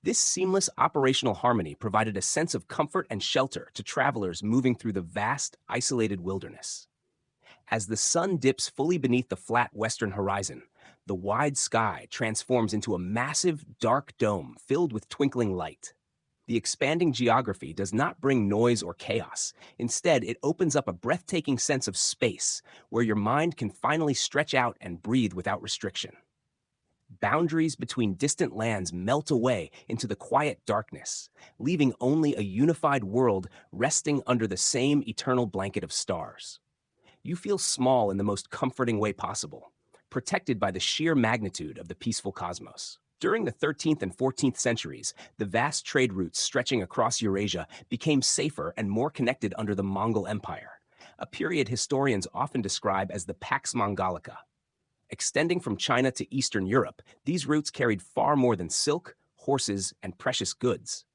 This seamless operational harmony provided a sense of comfort and shelter to travelers moving through the vast, isolated wilderness. As the sun dips fully beneath the flat western horizon, the wide sky transforms into a massive, dark dome filled with twinkling light. The expanding geography does not bring noise or chaos. Instead, it opens up a breathtaking sense of space where your mind can finally stretch out and breathe without restriction. Boundaries between distant lands melt away into the quiet darkness, leaving only a unified world resting under the same eternal blanket of stars. You feel small in the most comforting way possible, protected by the sheer magnitude of the peaceful cosmos. During the 13th and 14th centuries, the vast trade routes stretching across Eurasia became safer and more connected under the Mongol Empire, a period historians often describe as the Pax Mongolica. Extending from China to Eastern Europe, these routes carried far more than silk, horses, and precious goods.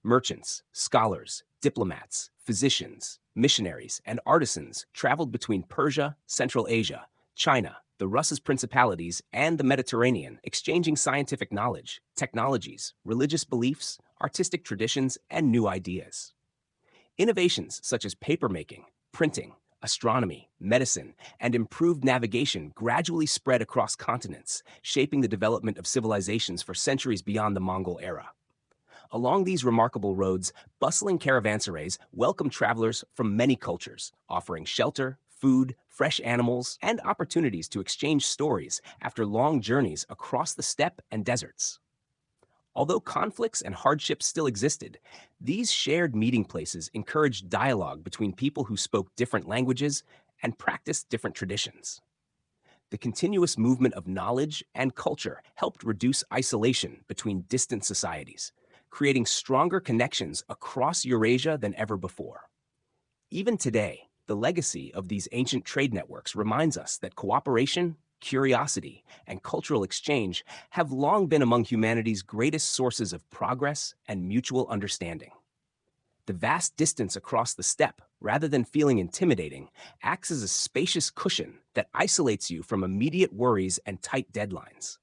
Merchants, scholars, diplomats, physicians, missionaries, and artisans traveled between Persia, Central Asia, China, the Russ's principalities, and the Mediterranean, exchanging scientific knowledge, technologies, religious beliefs, artistic traditions, and new ideas. Innovations such as papermaking, printing, astronomy, medicine, and improved navigation gradually spread across continents, shaping the development of civilizations for centuries beyond the Mongol era. Along these remarkable roads, bustling caravanserais welcome travelers from many cultures, offering shelter, food, fresh animals, and opportunities to exchange stories after long journeys across the steppe and deserts. Although conflicts and hardships still existed, these shared meeting places encouraged dialogue between people who spoke different languages and practiced different traditions. The continuous movement of knowledge and culture helped reduce isolation between distant societies, creating stronger connections across Eurasia than ever before. Even today, the legacy of these ancient trade networks reminds us that cooperation, curiosity, and cultural exchange have long been among humanity's greatest sources of progress and mutual understanding. The vast distance across the steppe, rather than feeling intimidating, acts as a spacious cushion that isolates you from immediate worries and tight deadlines.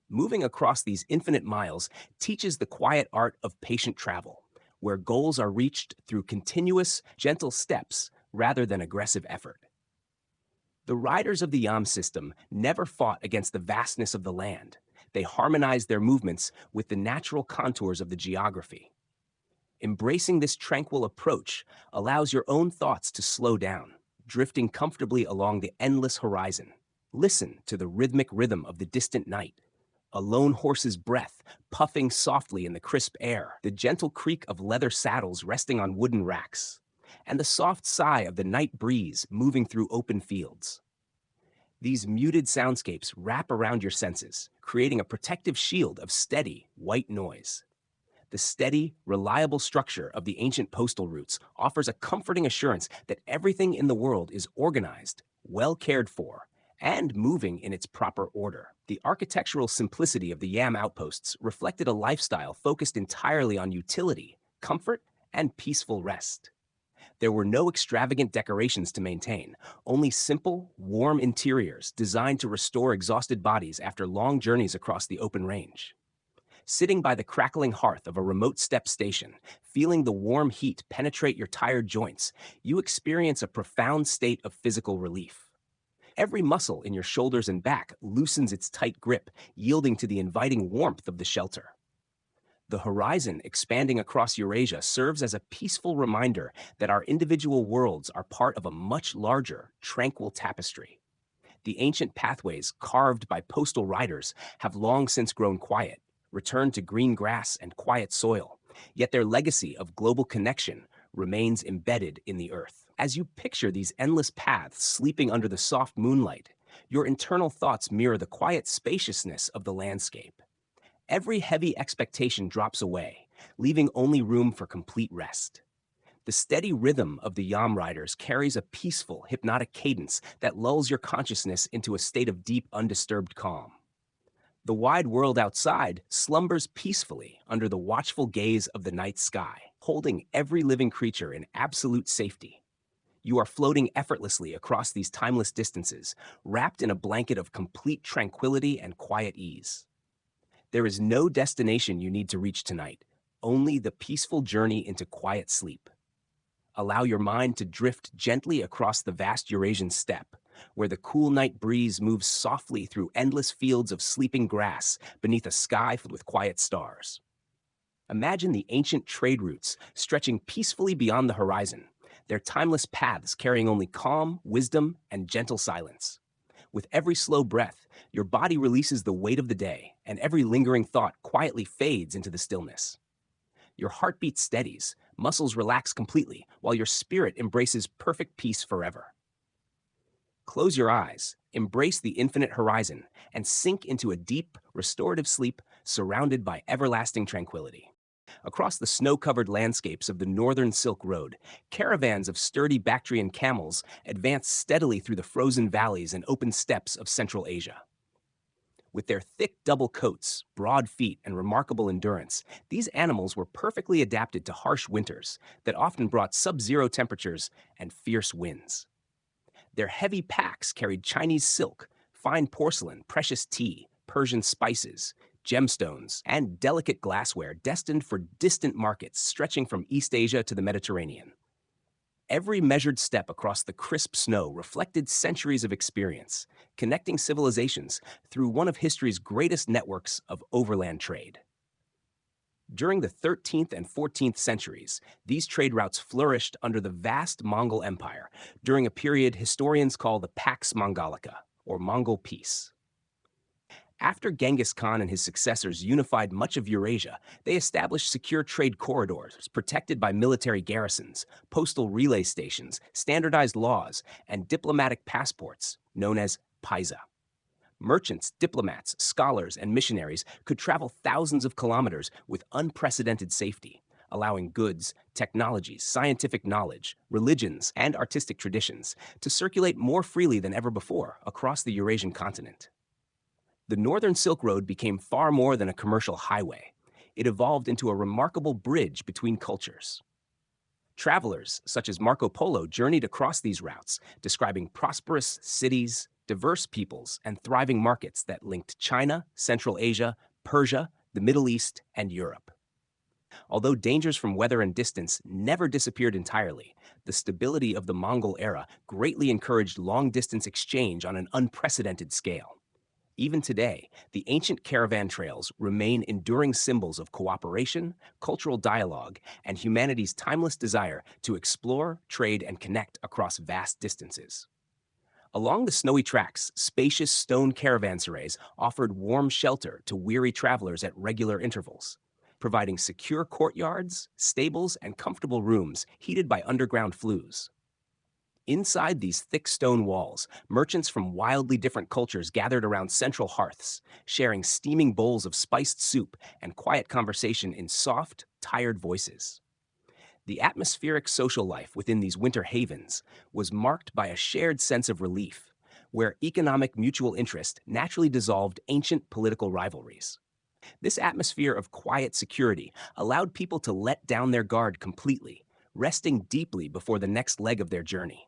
Moving across these infinite miles teaches the quiet art of patient travel, where goals are reached through continuous, gentle steps rather than aggressive effort. The riders of the Yam system never fought against the vastness of the land. They harmonized their movements with the natural contours of the geography. Embracing this tranquil approach allows your own thoughts to slow down, drifting comfortably along the endless horizon. Listen to the rhythmic rhythm of the distant night, a lone horse's breath puffing softly in the crisp air, the gentle creak of leather saddles resting on wooden racks, and the soft sigh of the night breeze moving through open fields. These muted soundscapes wrap around your senses, creating a protective shield of steady, white noise. The steady, reliable structure of the ancient postal routes offers a comforting assurance that everything in the world is organized, well cared for, and moving in its proper order. The architectural simplicity of the Yam outposts reflected a lifestyle focused entirely on utility, comfort, and peaceful rest. There were no extravagant decorations to maintain, only simple, warm interiors designed to restore exhausted bodies after long journeys across the open range. Sitting by the crackling hearth of a remote steppe station, feeling the warm heat penetrate your tired joints, you experience a profound state of physical relief. Every muscle in your shoulders and back loosens its tight grip, yielding to the inviting warmth of the shelter. The horizon expanding across Eurasia serves as a peaceful reminder that our individual worlds are part of a much larger, tranquil tapestry. The ancient pathways carved by postal riders have long since grown quiet, returned to green grass and quiet soil, yet their legacy of global connection remains embedded in the earth. As you picture these endless paths sleeping under the soft moonlight, your internal thoughts mirror the quiet spaciousness of the landscape. Every heavy expectation drops away, leaving only room for complete rest. The steady rhythm of the Yam riders carries a peaceful, hypnotic cadence that lulls your consciousness into a state of deep, undisturbed calm. The wide world outside slumbers peacefully under the watchful gaze of the night sky, holding every living creature in absolute safety. You are floating effortlessly across these timeless distances, wrapped in a blanket of complete tranquility and quiet ease. There is no destination you need to reach tonight, only the peaceful journey into quiet sleep. Allow your mind to drift gently across the vast Eurasian steppe, where the cool night breeze moves softly through endless fields of sleeping grass beneath a sky filled with quiet stars. Imagine the ancient trade routes stretching peacefully beyond the horizon, their timeless paths carrying only calm, wisdom, and gentle silence. With every slow breath, your body releases the weight of the day, and every lingering thought quietly fades into the stillness. Your heartbeat steadies, muscles relax completely, while your spirit embraces perfect peace forever. Close your eyes, embrace the infinite horizon, and sink into a deep, restorative sleep surrounded by everlasting tranquility. Across the snow-covered landscapes of the northern Silk Road, caravans of sturdy Bactrian camels advance steadily through the frozen valleys and open steppes of Central Asia. With their thick double coats, broad feet, and remarkable endurance, these animals were perfectly adapted to harsh winters that often brought sub-zero temperatures and fierce winds. Their heavy packs carried Chinese silk, fine porcelain, precious tea, Persian spices, gemstones, and delicate glassware destined for distant markets stretching from East Asia to the Mediterranean. Every measured step across the crisp snow reflected centuries of experience, connecting civilizations through one of history's greatest networks of overland trade. During the 13th and 14th centuries, these trade routes flourished under the vast Mongol Empire during a period historians call the Pax Mongolica, or Mongol Peace. After Genghis Khan and his successors unified much of Eurasia, they established secure trade corridors protected by military garrisons, postal relay stations, standardized laws, and diplomatic passports known as paisa. Merchants, diplomats, scholars, and missionaries could travel thousands of kilometers with unprecedented safety, allowing goods, technologies, scientific knowledge, religions, and artistic traditions to circulate more freely than ever before across the Eurasian continent. The Northern Silk Road became far more than a commercial highway. It evolved into a remarkable bridge between cultures. Travelers, such as Marco Polo, journeyed across these routes, describing prosperous cities, diverse peoples, and thriving markets that linked China, Central Asia, Persia, the Middle East, and Europe. Although dangers from weather and distance never disappeared entirely, the stability of the Mongol era greatly encouraged long-distance exchange on an unprecedented scale. Even today, the ancient caravan trails remain enduring symbols of cooperation, cultural dialogue, and humanity's timeless desire to explore, trade, and connect across vast distances. Along the snowy tracks, spacious stone caravanserais offered warm shelter to weary travelers at regular intervals, providing secure courtyards, stables, and comfortable rooms heated by underground flues. Inside these thick stone walls, merchants from wildly different cultures gathered around central hearths, sharing steaming bowls of spiced soup and quiet conversation in soft, tired voices. The atmospheric social life within these winter havens was marked by a shared sense of relief, where economic mutual interest naturally dissolved ancient political rivalries. This atmosphere of quiet security allowed people to let down their guard completely, resting deeply before the next leg of their journey.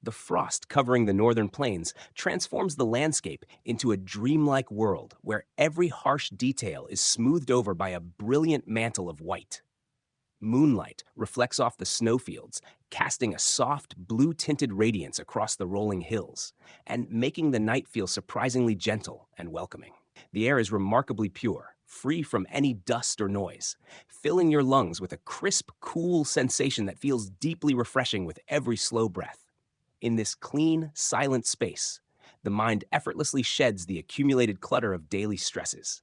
The frost covering the northern plains transforms the landscape into a dreamlike world where every harsh detail is smoothed over by a brilliant mantle of white. Moonlight reflects off the snowfields, casting a soft, blue-tinted radiance across the rolling hills, and making the night feel surprisingly gentle and welcoming. The air is remarkably pure, free from any dust or noise, filling your lungs with a crisp, cool sensation that feels deeply refreshing with every slow breath. In this clean, silent space, the mind effortlessly sheds the accumulated clutter of daily stresses.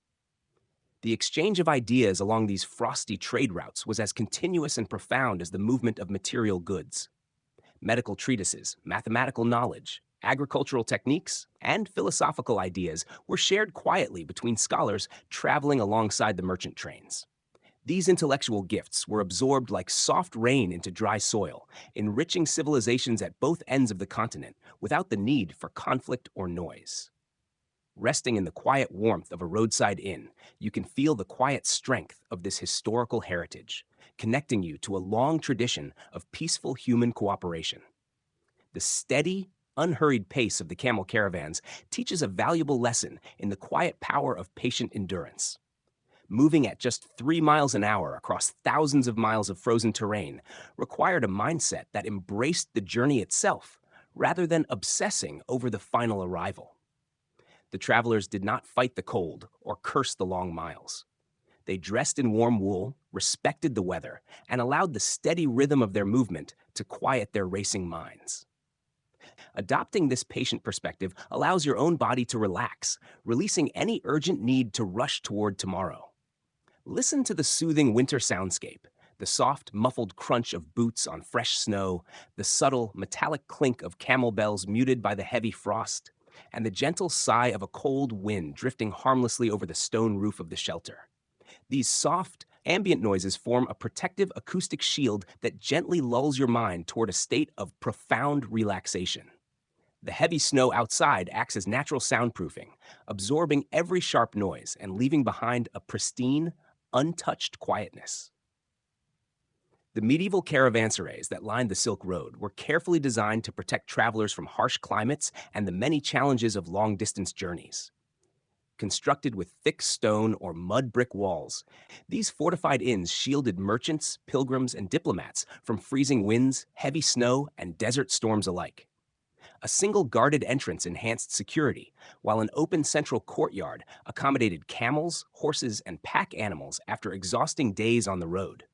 The exchange of ideas along these frosty trade routes was as continuous and profound as the movement of material goods. Medical treatises, mathematical knowledge, agricultural techniques, and philosophical ideas were shared quietly between scholars traveling alongside the merchant trains. These intellectual gifts were absorbed like soft rain into dry soil, enriching civilizations at both ends of the continent without the need for conflict or noise. Resting in the quiet warmth of a roadside inn, you can feel the quiet strength of this historical heritage, connecting you to a long tradition of peaceful human cooperation. The steady, unhurried pace of the camel caravans teaches a valuable lesson in the quiet power of patient endurance. Moving at just 3 miles an hour across thousands of miles of frozen terrain required a mindset that embraced the journey itself, rather than obsessing over the final arrival. The travelers did not fight the cold or curse the long miles. They dressed in warm wool, respected the weather, and allowed the steady rhythm of their movement to quiet their racing minds. Adopting this patient perspective allows your own body to relax, releasing any urgent need to rush toward tomorrow. Listen to the soothing winter soundscape, The soft, muffled crunch of boots on fresh snow, the subtle, metallic clink of camel bells muted by the heavy frost, and the gentle sigh of a cold wind drifting harmlessly over the stone roof of the shelter. These soft, ambient noises form a protective acoustic shield that gently lulls your mind toward a state of profound relaxation. The heavy snow outside acts as natural soundproofing, absorbing every sharp noise and leaving behind a pristine, untouched quietness. The medieval caravanserais that lined the Silk Road were carefully designed to protect travelers from harsh climates and the many challenges of long-distance journeys. Constructed with thick stone or mud brick walls, these fortified inns shielded merchants, pilgrims, and diplomats from freezing winds, heavy snow, and desert storms alike. A single guarded entrance enhanced security, while an open central courtyard accommodated camels, horses, and pack animals after exhausting days on the road.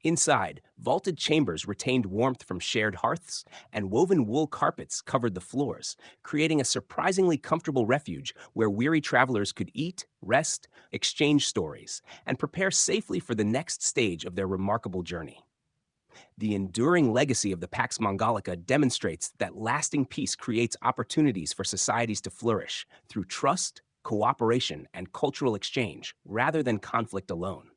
Inside, vaulted chambers retained warmth from shared hearths, and woven wool carpets covered the floors, creating a surprisingly comfortable refuge where weary travelers could eat, rest, exchange stories, and prepare safely for the next stage of their remarkable journey. The enduring legacy of the Pax Mongolica demonstrates that lasting peace creates opportunities for societies to flourish through trust, cooperation, and cultural exchange rather than conflict alone.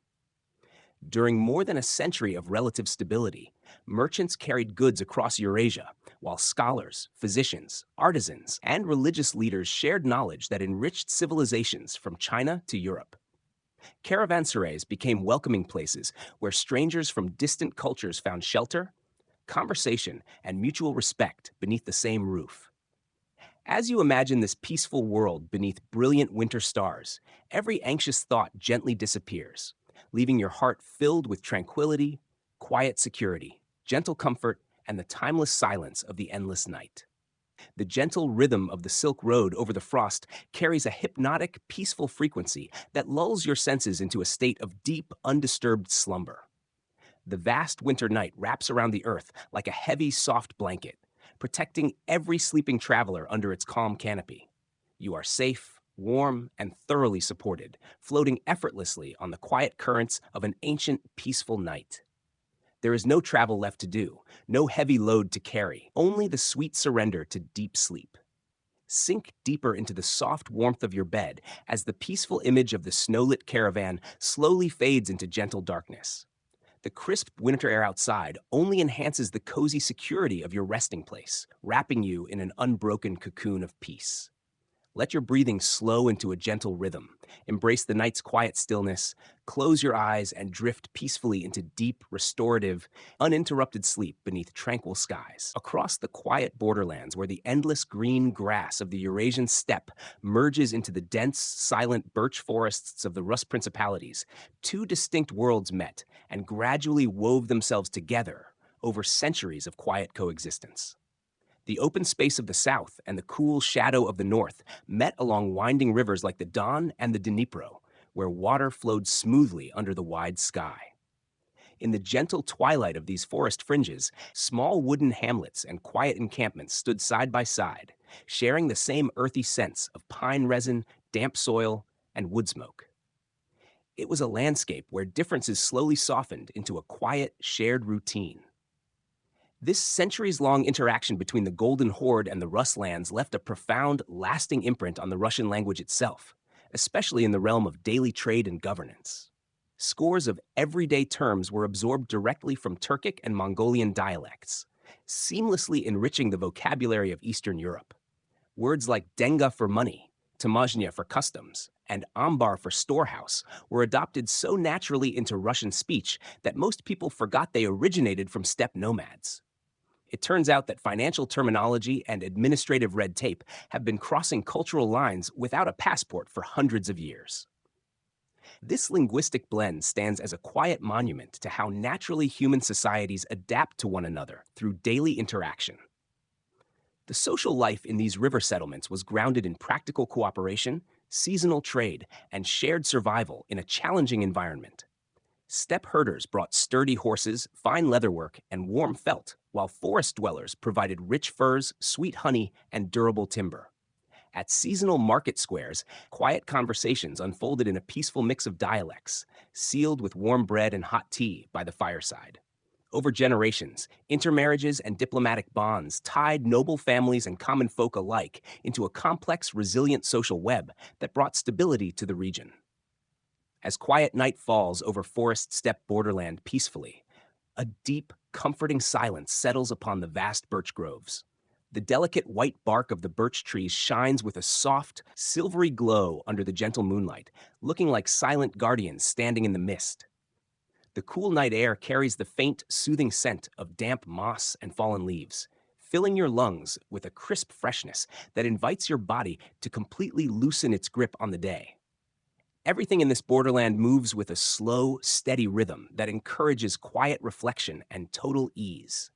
During more than a century of relative stability, merchants carried goods across Eurasia, while scholars, physicians, artisans, and religious leaders shared knowledge that enriched civilizations from China to Europe. Caravanserais became welcoming places where strangers from distant cultures found shelter, conversation, and mutual respect beneath the same roof. As you imagine this peaceful world beneath brilliant winter stars, every anxious thought gently disappears, leaving your heart filled with tranquility, quiet security, gentle comfort, and the timeless silence of the endless night. The gentle rhythm of the Silk Road over the frost carries a hypnotic, peaceful frequency that lulls your senses into a state of deep, undisturbed slumber. The vast winter night wraps around the earth like a heavy, soft blanket, protecting every sleeping traveler under its calm canopy. You are safe, warm, and thoroughly supported, floating effortlessly on the quiet currents of an ancient, peaceful night. There is no travel left to do, no heavy load to carry, only the sweet surrender to deep sleep. Sink deeper into the soft warmth of your bed as the peaceful image of the snow-lit caravan slowly fades into gentle darkness. The crisp winter air outside only enhances the cozy security of your resting place, wrapping you in an unbroken cocoon of peace. Let your breathing slow into a gentle rhythm. Embrace the night's quiet stillness, close your eyes, and drift peacefully into deep, restorative, uninterrupted sleep beneath tranquil skies. Across the quiet borderlands where the endless green grass of the Eurasian steppe merges into the dense, silent birch forests of the Rus principalities, two distinct worlds met and gradually wove themselves together over centuries of quiet coexistence. The open space of the south and the cool shadow of the north met along winding rivers like the Don and the Dnipro, where water flowed smoothly under the wide sky. In the gentle twilight of these forest fringes, small wooden hamlets and quiet encampments stood side by side, sharing the same earthy sense of pine resin, damp soil, and wood smoke. It was a landscape where differences slowly softened into a quiet, shared routine. This centuries-long interaction between the Golden Horde and the Rus lands left a profound, lasting imprint on the Russian language itself, especially in the realm of daily trade and governance. Scores of everyday terms were absorbed directly from Turkic and Mongolian dialects, seamlessly enriching the vocabulary of Eastern Europe. Words like denga for money, tamazhnya for customs, and ambar for storehouse were adopted so naturally into Russian speech that most people forgot they originated from steppe nomads. It turns out that financial terminology and administrative red tape have been crossing cultural lines without a passport for hundreds of years. This linguistic blend stands as a quiet monument to how naturally human societies adapt to one another through daily interaction. The social life in these river settlements was grounded in practical cooperation, seasonal trade, and shared survival in a challenging environment. Steppe herders brought sturdy horses, fine leatherwork, and warm felt, while forest dwellers provided rich furs, sweet honey, and durable timber. At seasonal market squares, quiet conversations unfolded in a peaceful mix of dialects, sealed with warm bread and hot tea by the fireside. Over generations, intermarriages and diplomatic bonds tied noble families and common folk alike into a complex, resilient social web that brought stability to the region. As quiet night falls over forest steppe borderland peacefully, a deep, comforting silence settles upon the vast birch groves. The delicate white bark of the birch trees shines with a soft, silvery glow under the gentle moonlight, looking like silent guardians standing in the mist. The cool night air carries the faint, soothing scent of damp moss and fallen leaves, filling your lungs with a crisp freshness that invites your body to completely loosen its grip on the day. Everything in this borderland moves with a slow, steady rhythm that encourages quiet reflection and total ease.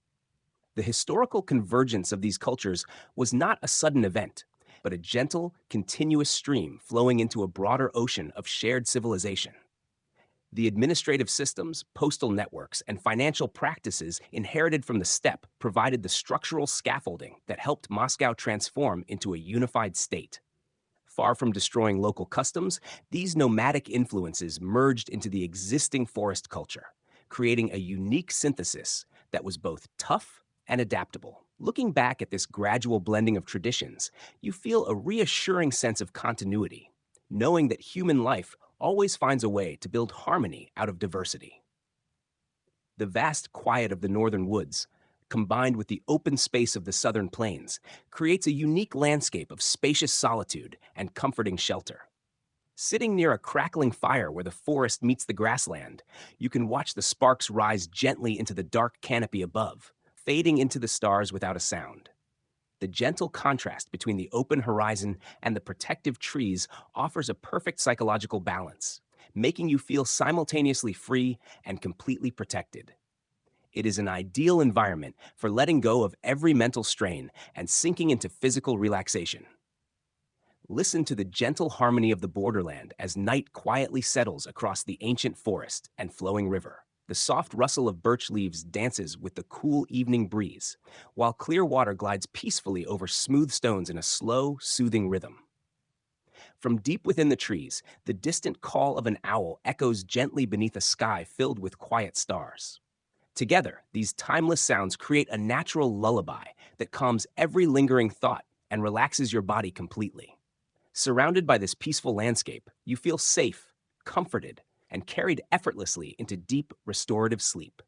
The historical convergence of these cultures was not a sudden event, but a gentle, continuous stream flowing into a broader ocean of shared civilization. The administrative systems, postal networks, and financial practices inherited from the steppe provided the structural scaffolding that helped Moscow transform into a unified state. Far from destroying local customs, these nomadic influences merged into the existing forest culture, creating a unique synthesis that was both tough and adaptable. Looking back at this gradual blending of traditions, you feel a reassuring sense of continuity, knowing that human life always finds a way to build harmony out of diversity. The vast quiet of the northern woods, combined with the open space of the southern plains, creates a unique landscape of spacious solitude and comforting shelter. Sitting near a crackling fire where the forest meets the grassland, you can watch the sparks rise gently into the dark canopy above, fading into the stars without a sound. The gentle contrast between the open horizon and the protective trees offers a perfect psychological balance, making you feel simultaneously free and completely protected. It is an ideal environment for letting go of every mental strain and sinking into physical relaxation. Listen to the gentle harmony of the borderland as night quietly settles across the ancient forest and flowing river. The soft rustle of birch leaves dances with the cool evening breeze, while clear water glides peacefully over smooth stones in a slow, soothing rhythm. From deep within the trees, the distant call of an owl echoes gently beneath a sky filled with quiet stars. Together, these timeless sounds create a natural lullaby that calms every lingering thought and relaxes your body completely. Surrounded by this peaceful landscape, you feel safe, comforted, and carried effortlessly into deep, restorative sleep.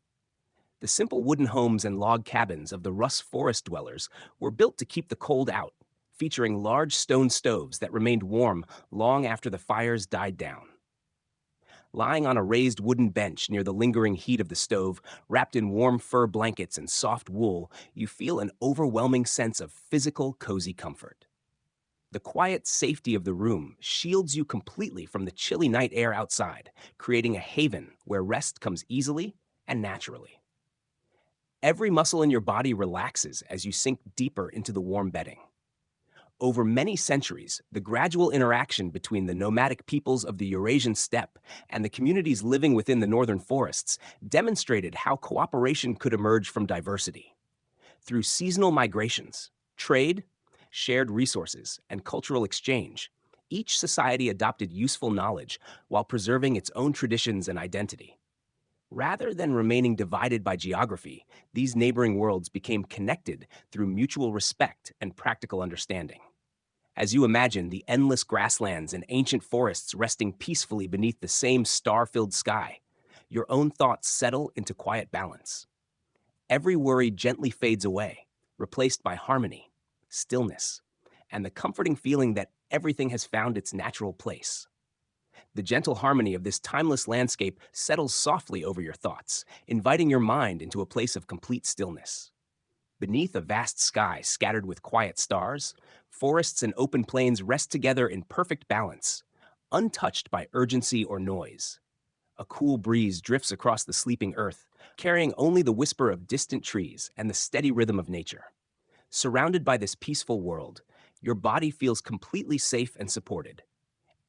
The simple wooden homes and log cabins of the Rus forest dwellers were built to keep the cold out, featuring large stone stoves that remained warm long after the fires died down. Lying on a raised wooden bench near the lingering heat of the stove, wrapped in warm fur blankets and soft wool, you feel an overwhelming sense of physical, cozy comfort. The quiet safety of the room shields you completely from the chilly night air outside, creating a haven where rest comes easily and naturally. Every muscle in your body relaxes as you sink deeper into the warm bedding. Over many centuries, the gradual interaction between the nomadic peoples of the Eurasian steppe and the communities living within the northern forests demonstrated how cooperation could emerge from diversity. Through seasonal migrations, trade, shared resources, and cultural exchange, each society adopted useful knowledge while preserving its own traditions and identity. Rather than remaining divided by geography, these neighboring worlds became connected through mutual respect and practical understanding. As you imagine the endless grasslands and ancient forests resting peacefully beneath the same star-filled sky, your own thoughts settle into quiet balance. Every worry gently fades away, replaced by harmony, stillness, and the comforting feeling that everything has found its natural place. The gentle harmony of this timeless landscape settles softly over your thoughts, inviting your mind into a place of complete stillness. Beneath a vast sky scattered with quiet stars, forests and open plains rest together in perfect balance, untouched by urgency or noise. A cool breeze drifts across the sleeping earth, carrying only the whisper of distant trees and the steady rhythm of nature. Surrounded by this peaceful world, your body feels completely safe and supported.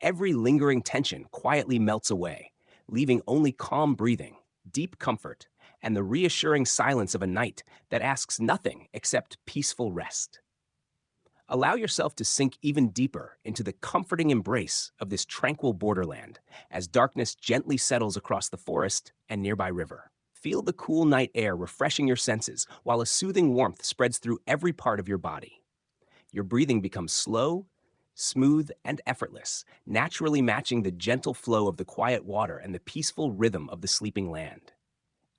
Every lingering tension quietly melts away, leaving only calm breathing, deep comfort, and the reassuring silence of a night that asks nothing except peaceful rest. Allow yourself to sink even deeper into the comforting embrace of this tranquil borderland as darkness gently settles across the forest and nearby river. Feel the cool night air refreshing your senses while a soothing warmth spreads through every part of your body. Your breathing becomes slow, smooth, and effortless, naturally matching the gentle flow of the quiet water and the peaceful rhythm of the sleeping land.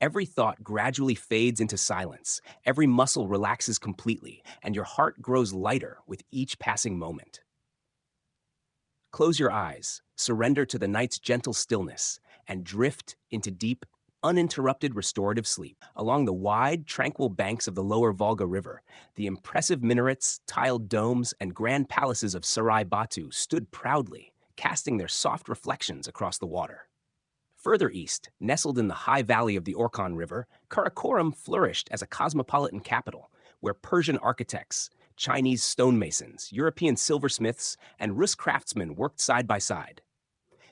Every thought gradually fades into silence, every muscle relaxes completely, and your heart grows lighter with each passing moment. Close your eyes, surrender to the night's gentle stillness, and drift into deep, uninterrupted restorative sleep. Along the wide, tranquil banks of the lower Volga River, the impressive minarets, tiled domes, and grand palaces of Sarai Batu stood proudly, casting their soft reflections across the water. Further east, nestled in the high valley of the Orkhon River, Karakorum flourished as a cosmopolitan capital, where Persian architects, Chinese stonemasons, European silversmiths, and Rus craftsmen worked side by side.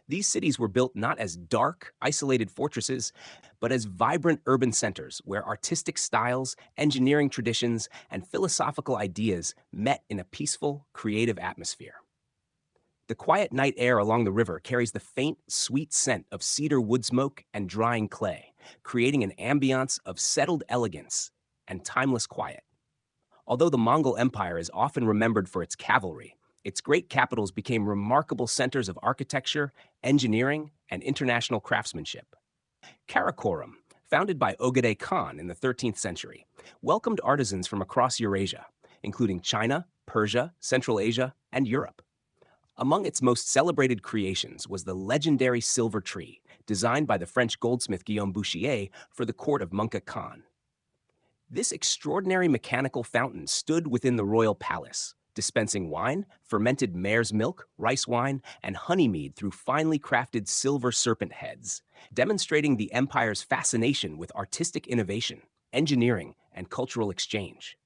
These cities were built not as dark, isolated fortresses, but as vibrant urban centers where artistic styles, engineering traditions, and philosophical ideas met in a peaceful, creative atmosphere. The quiet night air along the river carries the faint, sweet scent of cedar wood smoke and drying clay, creating an ambiance of settled elegance and timeless quiet. Although the Mongol Empire is often remembered for its cavalry, its great capitals became remarkable centers of architecture, engineering, and international craftsmanship. Karakorum, founded by Ogedei Khan in the 13th century, welcomed artisans from across Eurasia, including China, Persia, Central Asia, and Europe. Among its most celebrated creations was the legendary silver tree, designed by the French goldsmith Guillaume Bouchier for the court of Munka Khan. This extraordinary mechanical fountain stood within the royal palace, dispensing wine, fermented mare's milk, rice wine, and honey mead through finely crafted silver serpent heads, demonstrating the empire's fascination with artistic innovation, engineering, and cultural exchange.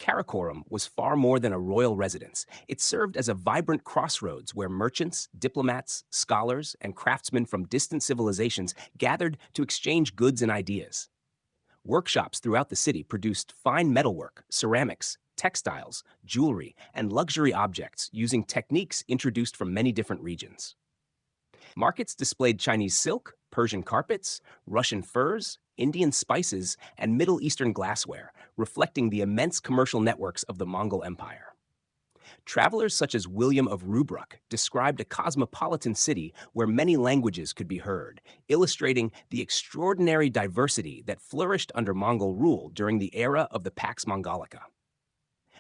Karakorum was far more than a royal residence. It served as a vibrant crossroads where merchants, diplomats, scholars, and craftsmen from distant civilizations gathered to exchange goods and ideas. Workshops throughout the city produced fine metalwork, ceramics, textiles, jewelry, and luxury objects using techniques introduced from many different regions. Markets displayed Chinese silk, Persian carpets, Russian furs, Indian spices, and Middle Eastern glassware, reflecting the immense commercial networks of the Mongol Empire. Travelers such as William of Rubruck described a cosmopolitan city where many languages could be heard, illustrating the extraordinary diversity that flourished under Mongol rule during the era of the Pax Mongolica.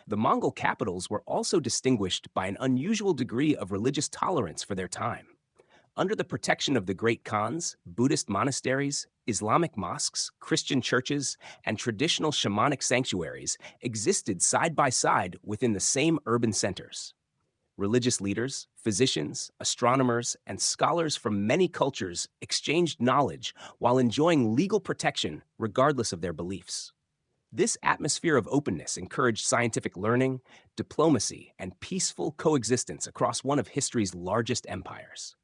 The Mongol capitals were also distinguished by an unusual degree of religious tolerance for their time. Under the protection of the great Khans, Buddhist monasteries, Islamic mosques, Christian churches, and traditional shamanic sanctuaries existed side by side within the same urban centers. Religious leaders, physicians, astronomers, and scholars from many cultures exchanged knowledge while enjoying legal protection regardless of their beliefs. This atmosphere of openness encouraged scientific learning, diplomacy, and peaceful coexistence across one of history's largest empires.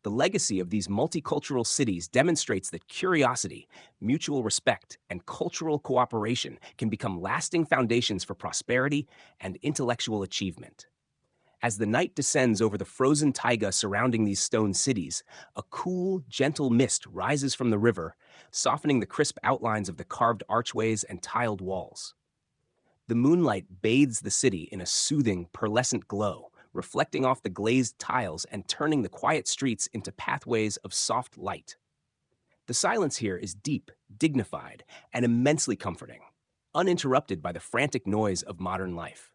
The legacy of these multicultural cities demonstrates that curiosity, mutual respect, and cultural cooperation can become lasting foundations for prosperity and intellectual achievement. As the night descends over the frozen taiga surrounding these stone cities, a cool, gentle mist rises from the river, softening the crisp outlines of the carved archways and tiled walls. The moonlight bathes the city in a soothing, pearlescent glow, reflecting off the glazed tiles and turning the quiet streets into pathways of soft light. The silence here is deep, dignified, and immensely comforting, uninterrupted by the frantic noise of modern life.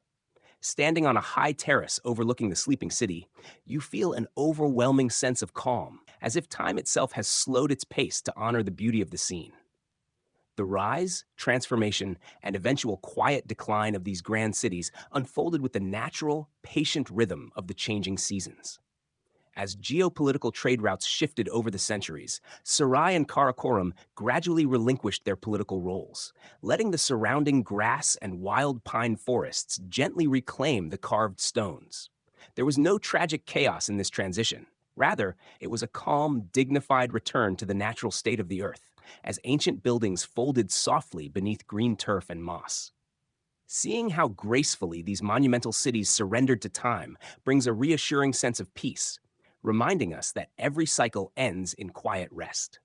Standing on a high terrace overlooking the sleeping city, you feel an overwhelming sense of calm, as if time itself has slowed its pace to honor the beauty of the scene. The rise, transformation, and eventual quiet decline of these grand cities unfolded with the natural, patient rhythm of the changing seasons. As geopolitical trade routes shifted over the centuries, Sarai and Karakorum gradually relinquished their political roles, letting the surrounding grass and wild pine forests gently reclaim the carved stones. There was no tragic chaos in this transition. Rather, it was a calm, dignified return to the natural state of the earth, as ancient buildings folded softly beneath green turf and moss. Seeing how gracefully these monumental cities surrendered to time brings a reassuring sense of peace, reminding us that every cycle ends in quiet rest.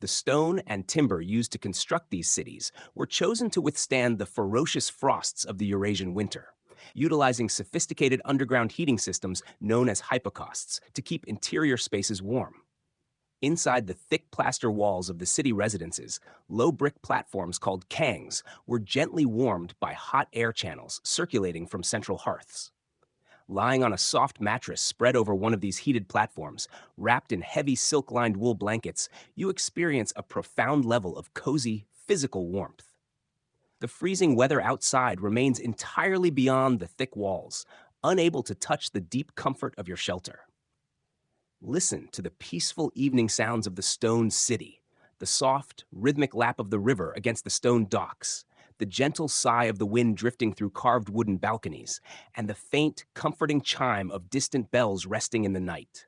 The stone and timber used to construct these cities were chosen to withstand the ferocious frosts of the Eurasian winter, utilizing sophisticated underground heating systems known as hypocausts to keep interior spaces warm. Inside the thick plaster walls of the city residences, low brick platforms called kangs were gently warmed by hot air channels circulating from central hearths. Lying on a soft mattress spread over one of these heated platforms, wrapped in heavy silk-lined wool blankets, you experience a profound level of cozy, physical warmth. The freezing weather outside remains entirely beyond the thick walls, unable to touch the deep comfort of your shelter. Listen to the peaceful evening sounds of the stone city, the soft, rhythmic lap of the river against the stone docks, the gentle sigh of the wind drifting through carved wooden balconies, and the faint, comforting chime of distant bells resting in the night.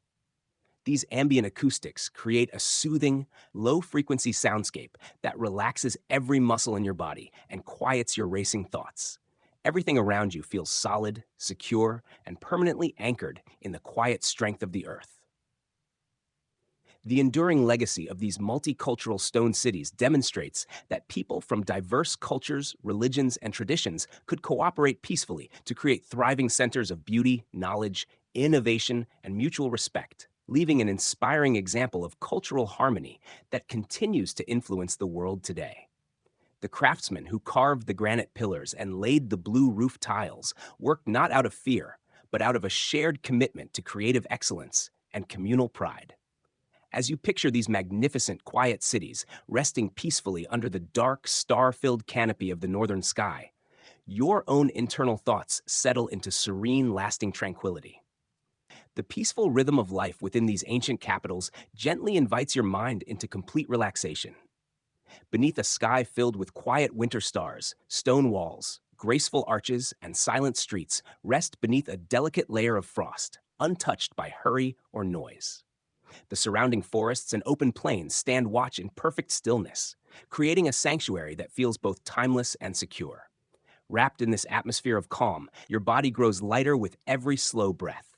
These ambient acoustics create a soothing, low-frequency soundscape that relaxes every muscle in your body and quiets your racing thoughts. Everything around you feels solid, secure, and permanently anchored in the quiet strength of the earth. The enduring legacy of these multicultural stone cities demonstrates that people from diverse cultures, religions, and traditions could cooperate peacefully to create thriving centers of beauty, knowledge, innovation, and mutual respect, leaving an inspiring example of cultural harmony that continues to influence the world today. The craftsmen who carved the granite pillars and laid the blue roof tiles worked not out of fear, but out of a shared commitment to creative excellence and communal pride. As you picture these magnificent, quiet cities resting peacefully under the dark, star-filled canopy of the northern sky, your own internal thoughts settle into serene, lasting tranquility. The peaceful rhythm of life within these ancient capitals gently invites your mind into complete relaxation. Beneath a sky filled with quiet winter stars, stone walls, graceful arches, and silent streets rest beneath a delicate layer of frost, untouched by hurry or noise. The surrounding forests and open plains stand watch in perfect stillness, creating a sanctuary that feels both timeless and secure. Wrapped in this atmosphere of calm, your body grows lighter with every slow breath.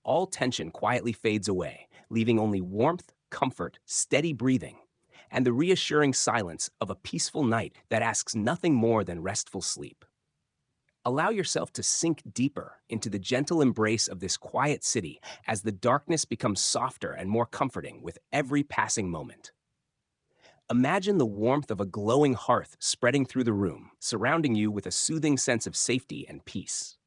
All tension quietly fades away, leaving only warmth, comfort, steady breathing, and the reassuring silence of a peaceful night that asks nothing more than restful sleep. Allow yourself to sink deeper into the gentle embrace of this quiet city as the darkness becomes softer and more comforting with every passing moment. Imagine the warmth of a glowing hearth spreading through the room, surrounding you with a soothing sense of safety and peace.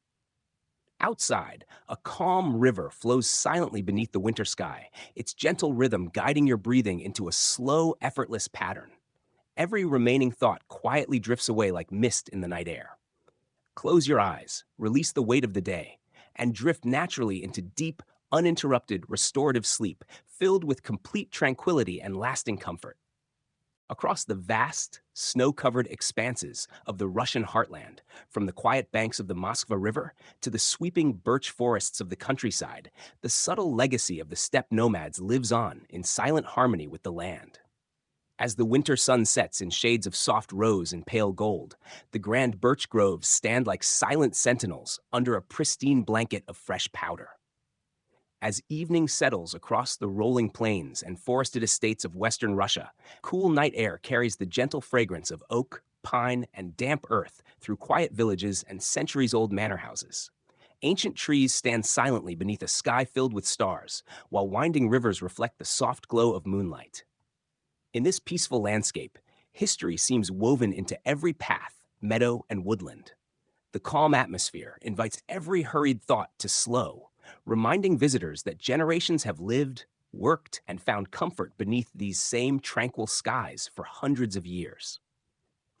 Outside, a calm river flows silently beneath the winter sky, its gentle rhythm guiding your breathing into a slow, effortless pattern. Every remaining thought quietly drifts away like mist in the night air. Close your eyes, release the weight of the day, and drift naturally into deep, uninterrupted, restorative sleep filled with complete tranquility and lasting comfort. Across the vast, snow-covered expanses of the Russian heartland, from the quiet banks of the Moskva River to the sweeping birch forests of the countryside, the subtle legacy of the steppe nomads lives on in silent harmony with the land. As the winter sun sets in shades of soft rose and pale gold, the grand birch groves stand like silent sentinels under a pristine blanket of fresh powder. As evening settles across the rolling plains and forested estates of western Russia, cool night air carries the gentle fragrance of oak, pine, and damp earth through quiet villages and centuries-old manor houses. Ancient trees stand silently beneath a sky filled with stars, while winding rivers reflect the soft glow of moonlight. In this peaceful landscape, history seems woven into every path, meadow, and woodland. The calm atmosphere invites every hurried thought to slow, reminding visitors that generations have lived, worked, and found comfort beneath these same tranquil skies for hundreds of years.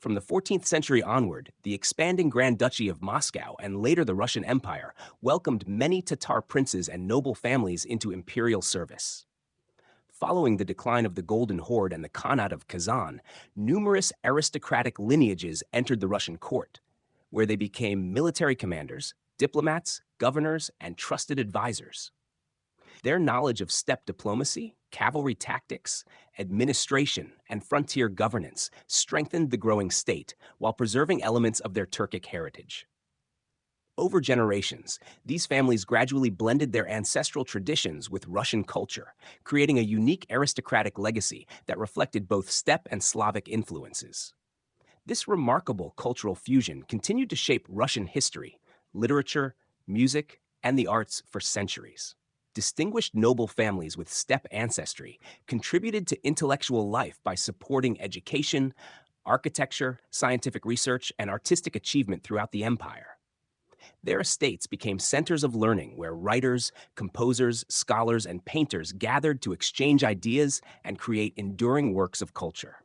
From the 14th century onward, the expanding Grand Duchy of Moscow and later the Russian Empire welcomed many Tatar princes and noble families into imperial service. Following the decline of the Golden Horde and the Khanate of Kazan, numerous aristocratic lineages entered the Russian court, where they became military commanders, diplomats, governors, and trusted advisors. Their knowledge of steppe diplomacy, Cavalry tactics, administration, and frontier governance strengthened the growing state while preserving elements of their Turkic heritage. Over generations, these families gradually blended their ancestral traditions with Russian culture, creating a unique aristocratic legacy that reflected both steppe and Slavic influences. This remarkable cultural fusion continued to shape Russian history, literature, music, and the arts for centuries. Distinguished noble families with steppe ancestry contributed to intellectual life by supporting education, architecture, scientific research, and artistic achievement throughout the empire. Their estates became centers of learning where writers, composers, scholars, and painters gathered to exchange ideas and create enduring works of culture.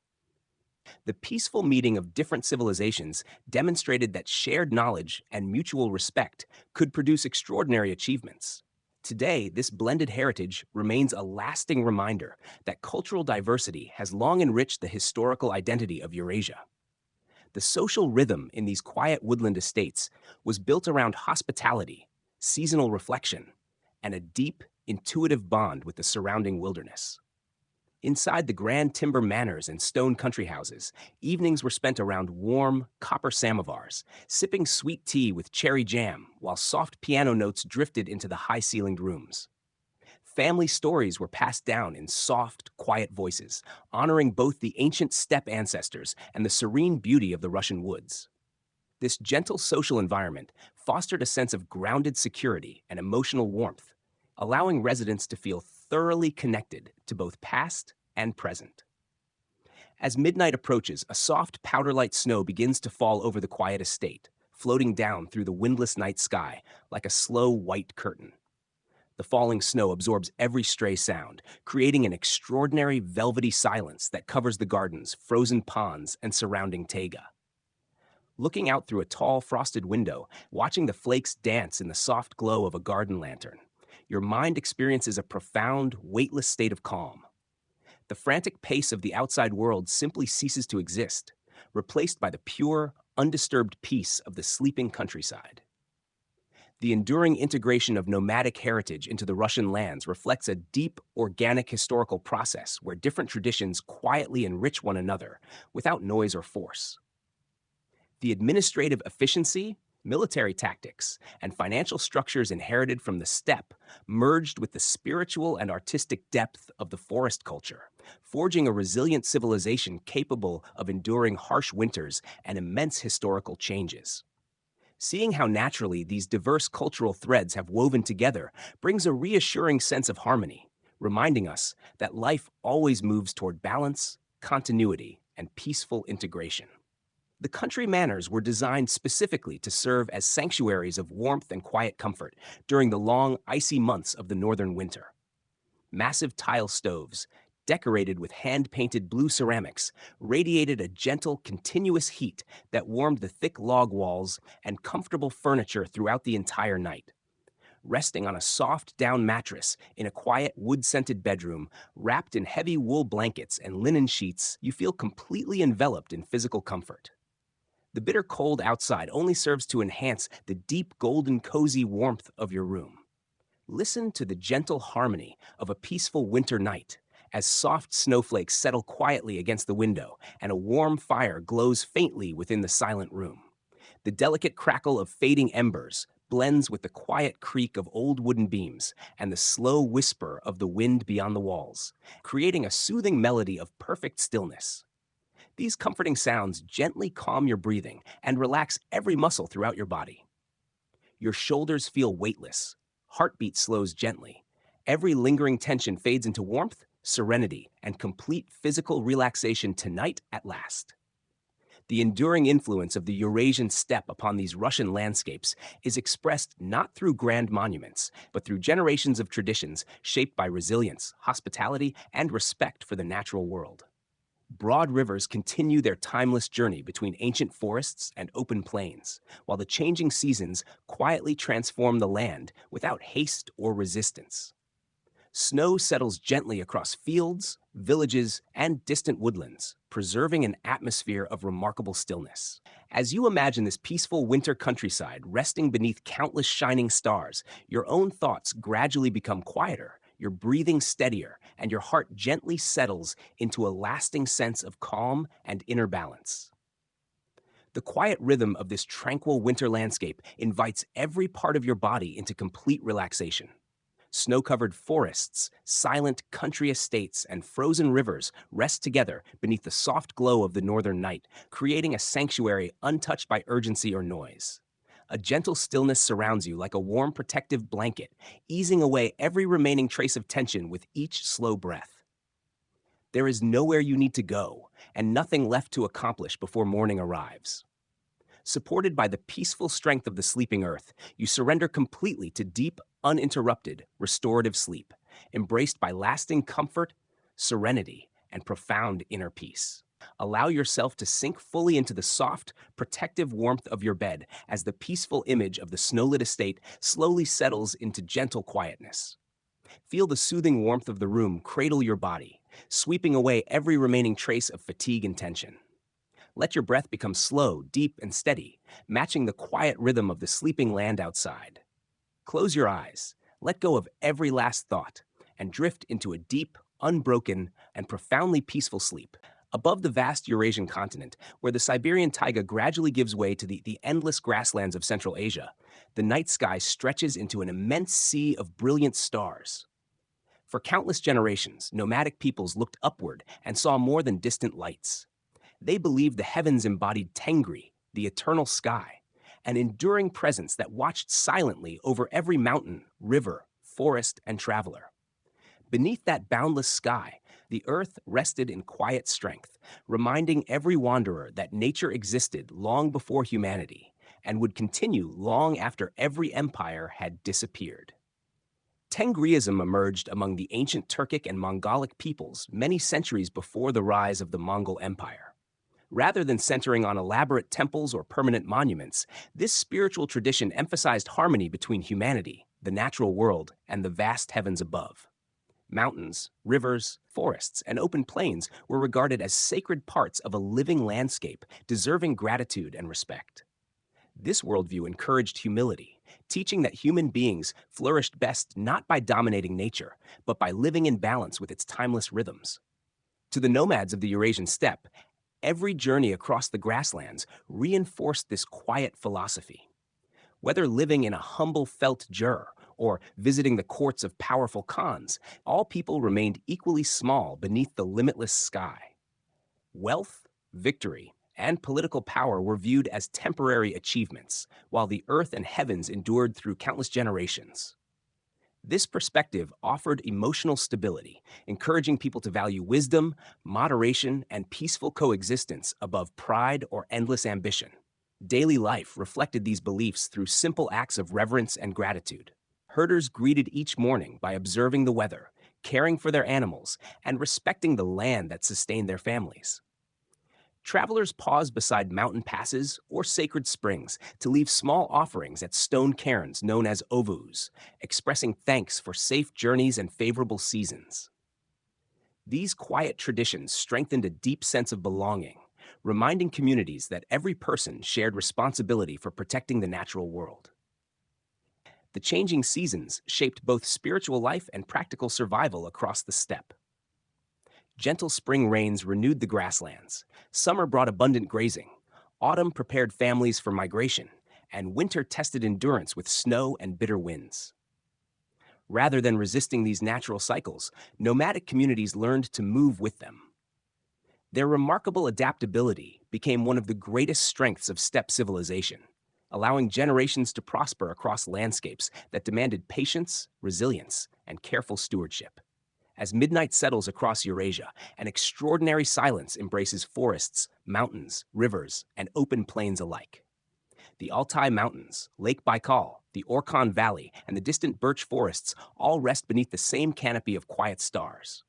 The peaceful meeting of different civilizations demonstrated that shared knowledge and mutual respect could produce extraordinary achievements. Today, this blended heritage remains a lasting reminder that cultural diversity has long enriched the historical identity of Eurasia. The social rhythm in these quiet woodland estates was built around hospitality, seasonal reflection, and a deep, intuitive bond with the surrounding wilderness. Inside the grand timber manors and stone country houses, evenings were spent around warm, copper samovars, sipping sweet tea with cherry jam while soft piano notes drifted into the high-ceilinged rooms. Family stories were passed down in soft, quiet voices, honoring both the ancient steppe ancestors and the serene beauty of the Russian woods. This gentle social environment fostered a sense of grounded security and emotional warmth, allowing residents to feel thoroughly connected to both past and present. As midnight approaches, a soft powder-light snow begins to fall over the quiet estate, floating down through the windless night sky like a slow white curtain. The falling snow absorbs every stray sound, creating an extraordinary velvety silence that covers the gardens, frozen ponds, and surrounding Taiga. Looking out through a tall, frosted window, watching the flakes dance in the soft glow of a garden lantern, your mind experiences a profound, weightless state of calm. The frantic pace of the outside world simply ceases to exist, replaced by the pure, undisturbed peace of the sleeping countryside. The enduring integration of nomadic heritage into the Russian lands reflects a deep, organic historical process where different traditions quietly enrich one another without noise or force. The administrative efficiency, military tactics, and financial structures inherited from the steppe merged with the spiritual and artistic depth of the forest culture, forging a resilient civilization capable of enduring harsh winters and immense historical changes. Seeing how naturally these diverse cultural threads have woven together brings a reassuring sense of harmony, reminding us that life always moves toward balance, continuity, and peaceful integration. The country manors were designed specifically to serve as sanctuaries of warmth and quiet comfort during the long, icy months of the northern winter. Massive tile stoves, decorated with hand-painted blue ceramics, radiated a gentle, continuous heat that warmed the thick log walls and comfortable furniture throughout the entire night. Resting on a soft down mattress in a quiet wood-scented bedroom, wrapped in heavy wool blankets and linen sheets, you feel completely enveloped in physical comfort. The bitter cold outside only serves to enhance the deep, golden, cozy warmth of your room. Listen to the gentle harmony of a peaceful winter night as soft snowflakes settle quietly against the window and a warm fire glows faintly within the silent room. The delicate crackle of fading embers blends with the quiet creak of old wooden beams and the slow whisper of the wind beyond the walls, creating a soothing melody of perfect stillness. These comforting sounds gently calm your breathing and relax every muscle throughout your body. Your shoulders feel weightless, heartbeat slows gently. Every lingering tension fades into warmth, serenity, and complete physical relaxation tonight at last. The enduring influence of the Eurasian steppe upon these Russian landscapes is expressed not through grand monuments, but through generations of traditions shaped by resilience, hospitality, and respect for the natural world. Broad rivers continue their timeless journey between ancient forests and open plains, while the changing seasons quietly transform the land without haste or resistance. Snow settles gently across fields, villages, and distant woodlands, preserving an atmosphere of remarkable stillness. As you imagine this peaceful winter countryside resting beneath countless shining stars, your own thoughts gradually become quieter, your breathing steadier, and your heart gently settles into a lasting sense of calm and inner balance. The quiet rhythm of this tranquil winter landscape invites every part of your body into complete relaxation. Snow-covered forests, silent country estates, and frozen rivers rest together beneath the soft glow of the northern night, creating a sanctuary untouched by urgency or noise. A gentle stillness surrounds you like a warm protective blanket, easing away every remaining trace of tension with each slow breath. There is nowhere you need to go, and nothing left to accomplish before morning arrives. Supported by the peaceful strength of the sleeping earth, you surrender completely to deep, uninterrupted, restorative sleep, embraced by lasting comfort, serenity, and profound inner peace. Allow yourself to sink fully into the soft, protective warmth of your bed as the peaceful image of the snow-lit estate slowly settles into gentle quietness. Feel the soothing warmth of the room cradle your body, sweeping away every remaining trace of fatigue and tension. Let your breath become slow, deep, and steady, matching the quiet rhythm of the sleeping land outside. Close your eyes, let go of every last thought, and drift into a deep, unbroken, and profoundly peaceful sleep. Above the vast Eurasian continent, where the Siberian taiga gradually gives way to the endless grasslands of Central Asia, the night sky stretches into an immense sea of brilliant stars. For countless generations, nomadic peoples looked upward and saw more than distant lights. They believed the heavens embodied Tengri, the eternal sky, an enduring presence that watched silently over every mountain, river, forest, and traveler. Beneath that boundless sky, the earth rested in quiet strength, reminding every wanderer that nature existed long before humanity and would continue long after every empire had disappeared. Tengriism emerged among the ancient Turkic and Mongolic peoples many centuries before the rise of the Mongol Empire. Rather than centering on elaborate temples or permanent monuments, this spiritual tradition emphasized harmony between humanity, the natural world, and the vast heavens above. Mountains, rivers, forests, and open plains were regarded as sacred parts of a living landscape, deserving gratitude and respect. This worldview encouraged humility, teaching that human beings flourished best not by dominating nature, but by living in balance with its timeless rhythms. To the nomads of the Eurasian steppe, every journey across the grasslands reinforced this quiet philosophy. Whether living in a humble felt jur or visiting the courts of powerful khans, all people remained equally small beneath the limitless sky. Wealth, victory, and political power were viewed as temporary achievements, while the earth and heavens endured through countless generations. This perspective offered emotional stability, encouraging people to value wisdom, moderation, and peaceful coexistence above pride or endless ambition. Daily life reflected these beliefs through simple acts of reverence and gratitude. Herders greeted each morning by observing the weather, caring for their animals, and respecting the land that sustained their families. Travelers paused beside mountain passes or sacred springs to leave small offerings at stone cairns known as ovus, expressing thanks for safe journeys and favorable seasons. These quiet traditions strengthened a deep sense of belonging, reminding communities that every person shared responsibility for protecting the natural world. The changing seasons shaped both spiritual life and practical survival across the steppe. Gentle spring rains renewed the grasslands, summer brought abundant grazing, autumn prepared families for migration, and winter tested endurance with snow and bitter winds. Rather than resisting these natural cycles, nomadic communities learned to move with them. Their remarkable adaptability became one of the greatest strengths of steppe civilization, allowing generations to prosper across landscapes that demanded patience, resilience, and careful stewardship. As midnight settles across Eurasia, an extraordinary silence embraces forests, mountains, rivers, and open plains alike. The Altai Mountains, Lake Baikal, the Orkhon Valley, and the distant birch forests all rest beneath the same canopy of quiet stars.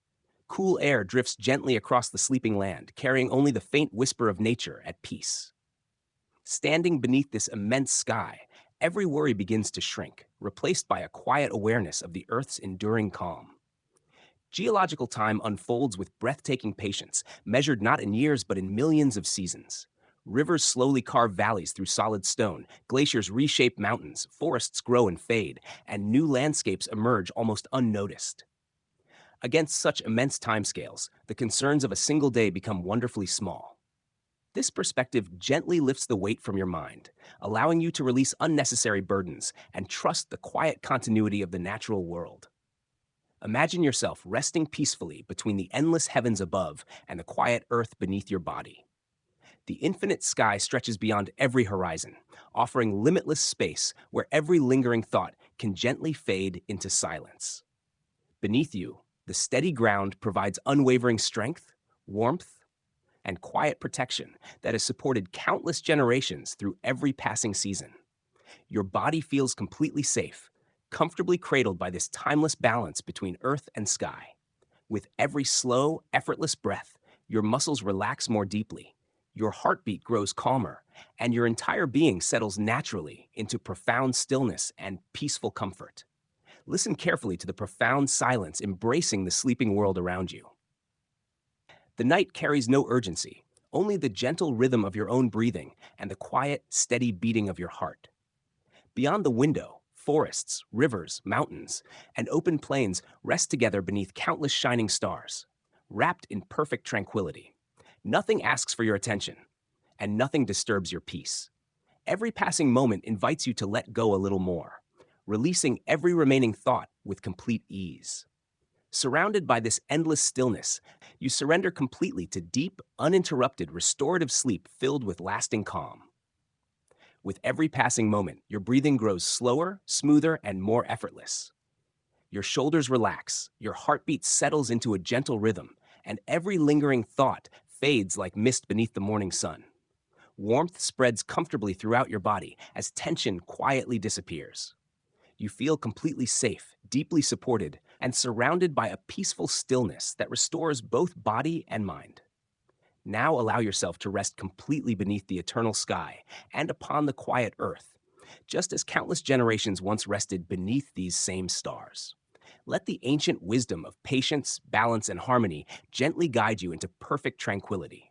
Cool air drifts gently across the sleeping land, carrying only the faint whisper of nature at peace. Standing beneath this immense sky, every worry begins to shrink, replaced by a quiet awareness of the Earth's enduring calm. Geological time unfolds with breathtaking patience, measured not in years but in millions of seasons. Rivers slowly carve valleys through solid stone, glaciers reshape mountains, forests grow and fade, and new landscapes emerge almost unnoticed. Against such immense timescales, the concerns of a single day become wonderfully small. This perspective gently lifts the weight from your mind, allowing you to release unnecessary burdens and trust the quiet continuity of the natural world. Imagine yourself resting peacefully between the endless heavens above and the quiet earth beneath your body. The infinite sky stretches beyond every horizon, offering limitless space where every lingering thought can gently fade into silence. Beneath you, the steady ground provides unwavering strength, warmth, and quiet protection that has supported countless generations through every passing season. Your body feels completely safe, comfortably cradled by this timeless balance between earth and sky. With every slow, effortless breath, your muscles relax more deeply, your heartbeat grows calmer, and your entire being settles naturally into profound stillness and peaceful comfort. Listen carefully to the profound silence embracing the sleeping world around you. The night carries no urgency, only the gentle rhythm of your own breathing and the quiet, steady beating of your heart. Beyond the window, forests, rivers, mountains, and open plains rest together beneath countless shining stars, wrapped in perfect tranquility. Nothing asks for your attention, and nothing disturbs your peace. Every passing moment invites you to let go a little more, releasing every remaining thought with complete ease. Surrounded by this endless stillness, you surrender completely to deep, uninterrupted, restorative sleep filled with lasting calm. With every passing moment, your breathing grows slower, smoother, and more effortless. Your shoulders relax, your heartbeat settles into a gentle rhythm, and every lingering thought fades like mist beneath the morning sun. Warmth spreads comfortably throughout your body as tension quietly disappears. You feel completely safe, deeply supported, and surrounded by a peaceful stillness that restores both body and mind. Now allow yourself to rest completely beneath the eternal sky and upon the quiet earth, just as countless generations once rested beneath these same stars. Let the ancient wisdom of patience, balance, and harmony gently guide you into perfect tranquility.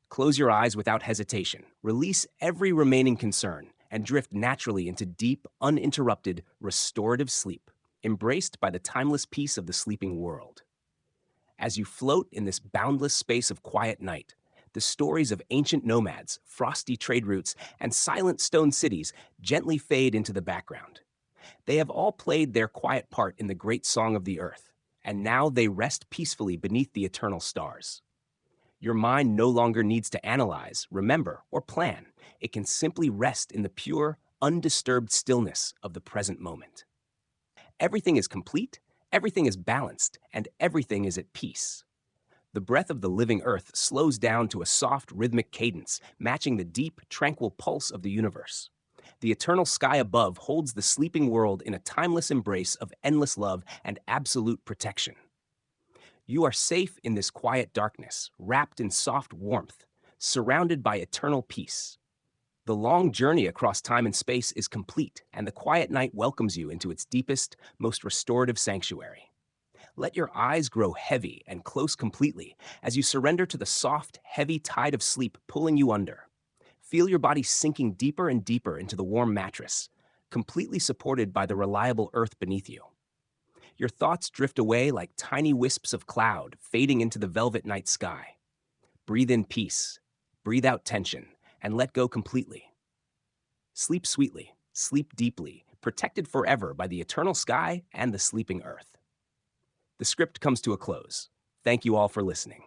Close your eyes without hesitation, release every remaining concern, and drift naturally into deep, uninterrupted, restorative sleep, embraced by the timeless peace of the sleeping world. As you float in this boundless space of quiet night, the stories of ancient nomads, frosty trade routes, and silent stone cities gently fade into the background. They have all played their quiet part in the great song of the earth, and now they rest peacefully beneath the eternal stars. Your mind no longer needs to analyze, remember, or plan. It can simply rest in the pure, undisturbed stillness of the present moment. Everything is complete, everything is balanced, and everything is at peace. The breath of the living earth slows down to a soft, rhythmic cadence, matching the deep, tranquil pulse of the universe. The eternal sky above holds the sleeping world in a timeless embrace of endless love and absolute protection. You are safe in this quiet darkness, wrapped in soft warmth, surrounded by eternal peace. The long journey across time and space is complete, and the quiet night welcomes you into its deepest, most restorative sanctuary. Let your eyes grow heavy and close completely as you surrender to the soft, heavy tide of sleep pulling you under. Feel your body sinking deeper and deeper into the warm mattress, completely supported by the reliable earth beneath you. Your thoughts drift away like tiny wisps of cloud fading into the velvet night sky. Breathe in peace, breathe out tension, and let go completely. Sleep sweetly, sleep deeply, protected forever by the eternal sky and the sleeping earth. The script comes to a close. Thank you all for listening.